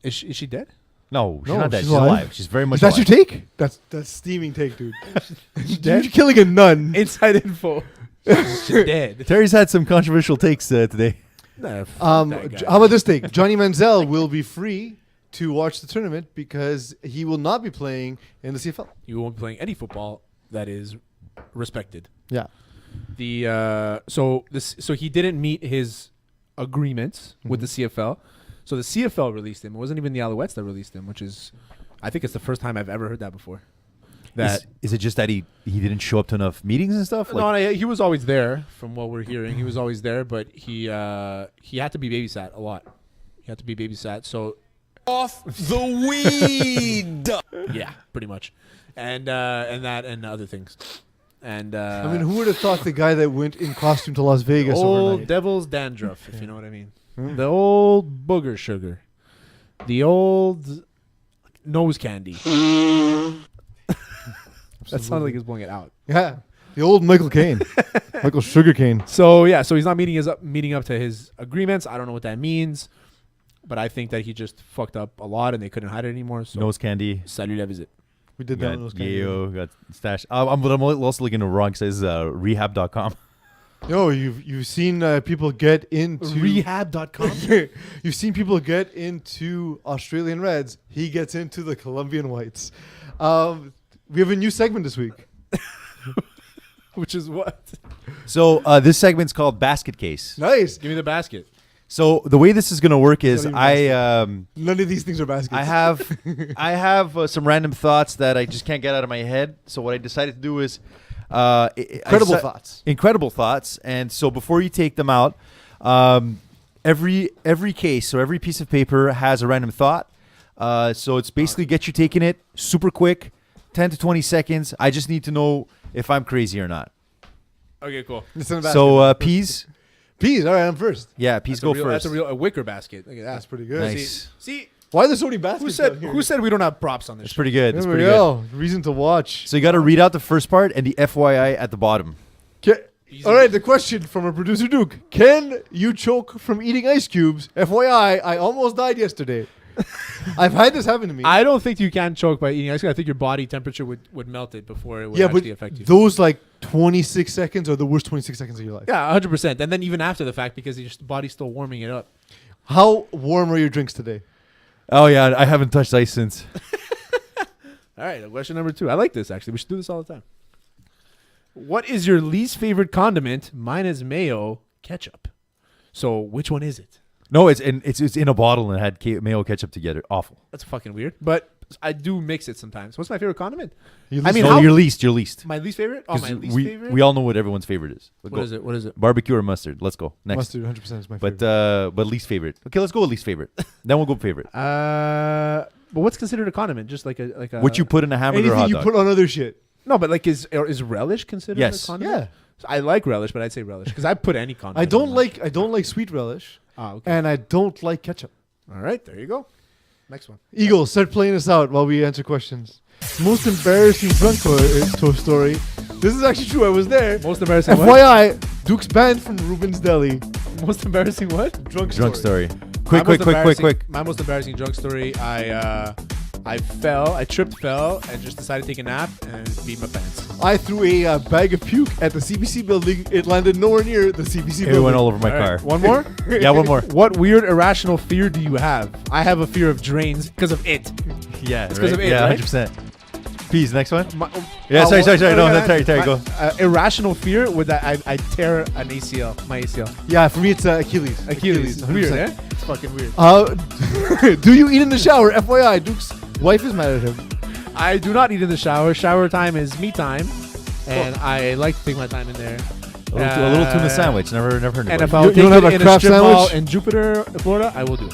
Is she dead? No, she's No, not dead. she's She's alive. alive. She's very much Is that your alive. take? That's steaming take, dude. dead? You're killing a nun. Inside info. She's dead. Terry's had some controversial takes today. Nah, How that guy. about this take? Johnny Manziel will be free to watch the tournament because he will not be playing in the CFL. You won't be playing any football that is respected. Yeah. So he didn't meet his agreements with the CFL. So the CFL released him. It wasn't even the Alouettes that released him, which is, I think it's the first time I've ever heard that before. That Is it just that he didn't show up to enough meetings and stuff? no, he was always there. From what we're hearing, he was always there, but he had to be babysat a lot. He had to be babysat. So Off the weed. yeah, pretty much, and that and other things. And I mean, who would have thought the guy that went in costume to Las Vegas old overnight? devil's dandruff, if you know what I mean. The old booger sugar. The old nose candy. That sounded like he was blowing it out. Yeah. The old Michael Caine. Michael Sugarcane. So yeah, so he's not meeting up to his agreements. I don't know what that means, but I think that he just fucked up a lot and they couldn't hide it anymore. So Nose candy. salut la visite. We did that Got when it was kind Yayo, got stash. But I'm also looking at wrong. It says rehab.com. Yo, you've seen people get into Rehab.com. You've seen people get into Australian Reds. He gets into the Colombian Whites. We have a new segment this week. Which is what? So this segment's called Basket Case. Nice. Give me the basket. So the way this is going to work is Not even None of these things are baskets. I have some random thoughts that I just can't get out of my head. So what I decided to do is incredible thoughts. And so before you take them out, every case, so every piece of paper has a random thought. So it's basically get you taking it super quick, 10 to 20 seconds. I just need to know if I'm crazy or not. Okay, cool. So Peeze. Peeze. All right, I'm first. Yeah, Peeze go first. That's a wicker basket. Look at that. That's pretty good. Nice. See, Why are there so many baskets? who said we don't have props on this? It's pretty good. It's There we pretty good. go. Reason to watch. So you got to read out the first part and the FYI at the bottom. All right, the question from our producer Duke: can you choke from eating ice cubes? FYI, I almost died yesterday. I've had this happen to me. I don't think you can choke by eating ice cream. I think your body temperature would melt it before it would actually affect you. Those like 26 seconds are the worst 26 seconds of your life. Yeah, 100%. And then even after the fact, because your body's still warming it up. How warm are your drinks today? Oh yeah, I haven't touched ice since. All right, question number 2. I like this actually. We should do this all the time. What is your least favorite condiment? Mine is mayo, ketchup. So which one is it? No, it's in a bottle and it had mayo ketchup together. Awful. That's fucking weird. But I do mix it sometimes. What's my favorite condiment? Your least. My least favorite? Oh, my least favorite? We all know what everyone's favorite is. What is it? What is it? Barbecue or mustard? Let's go. Next. Mustard 100% is my favorite. But least favorite. Okay, let's go with least favorite. Then we'll go favorite. But what's considered a condiment? Just like a what you put in a hamburger or anything hot you dog. put on other shit. No, but like is relish considered Yes. a condiment? Yeah. So I like relish, but I'd say relish because I put any condiment. I don't on like sweet relish. Oh, okay. And I don't like ketchup. All right, there you go. Next one. Eagle, start playing us out while we answer questions. Most embarrassing drunk toast story. This is actually true. I was there. Most embarrassing FYI, Duke's banned from Ruben's Deli. what? Most embarrassing what? Drunk story. My Quick. most embarrassing drunk story. I fell, and just decided to take a nap and beat my pants. I threw a bag of puke at the CBC building. It landed nowhere near the CBC building. It went all over my All car. right, one more? Yeah, one more. What weird irrational fear do you have? I have a fear of drains because of it. Yeah, It's 'cause of it, yeah, right? 100%. Peace. Next one. Yeah, sorry. No, Terry, go. Irrational fear would that I tear an ACL, my ACL. Yeah, for me it's Achilles. Achilles. Weird, 100%. eh? It's fucking weird. Do you eat in the shower? FYI, Duke's wife is mad at him. I do not eat in the shower. Shower time is me time, and I like to take my time in there. A little tuna sandwich. Never heard of And it. if I'll You take don't have it a in crab strip mall sandwich? in Jupiter, Florida, I will do it.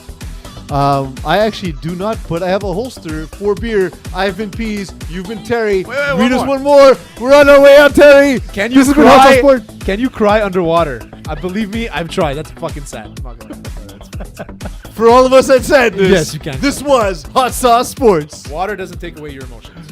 I actually do not, but I have a holster for beer. I've been Peeze. You've been Terry. wait, Read one us more. one more. We're on our way out, Terry. Can This you has been Hot cry? Sauce Sport. Can you cry underwater? Believe me, I've tried. That's fucking sad. I'm not gonna lie. For all of us at Sadness, Yes, you can. This was Hot Sauce Sports. Water doesn't take away your emotions.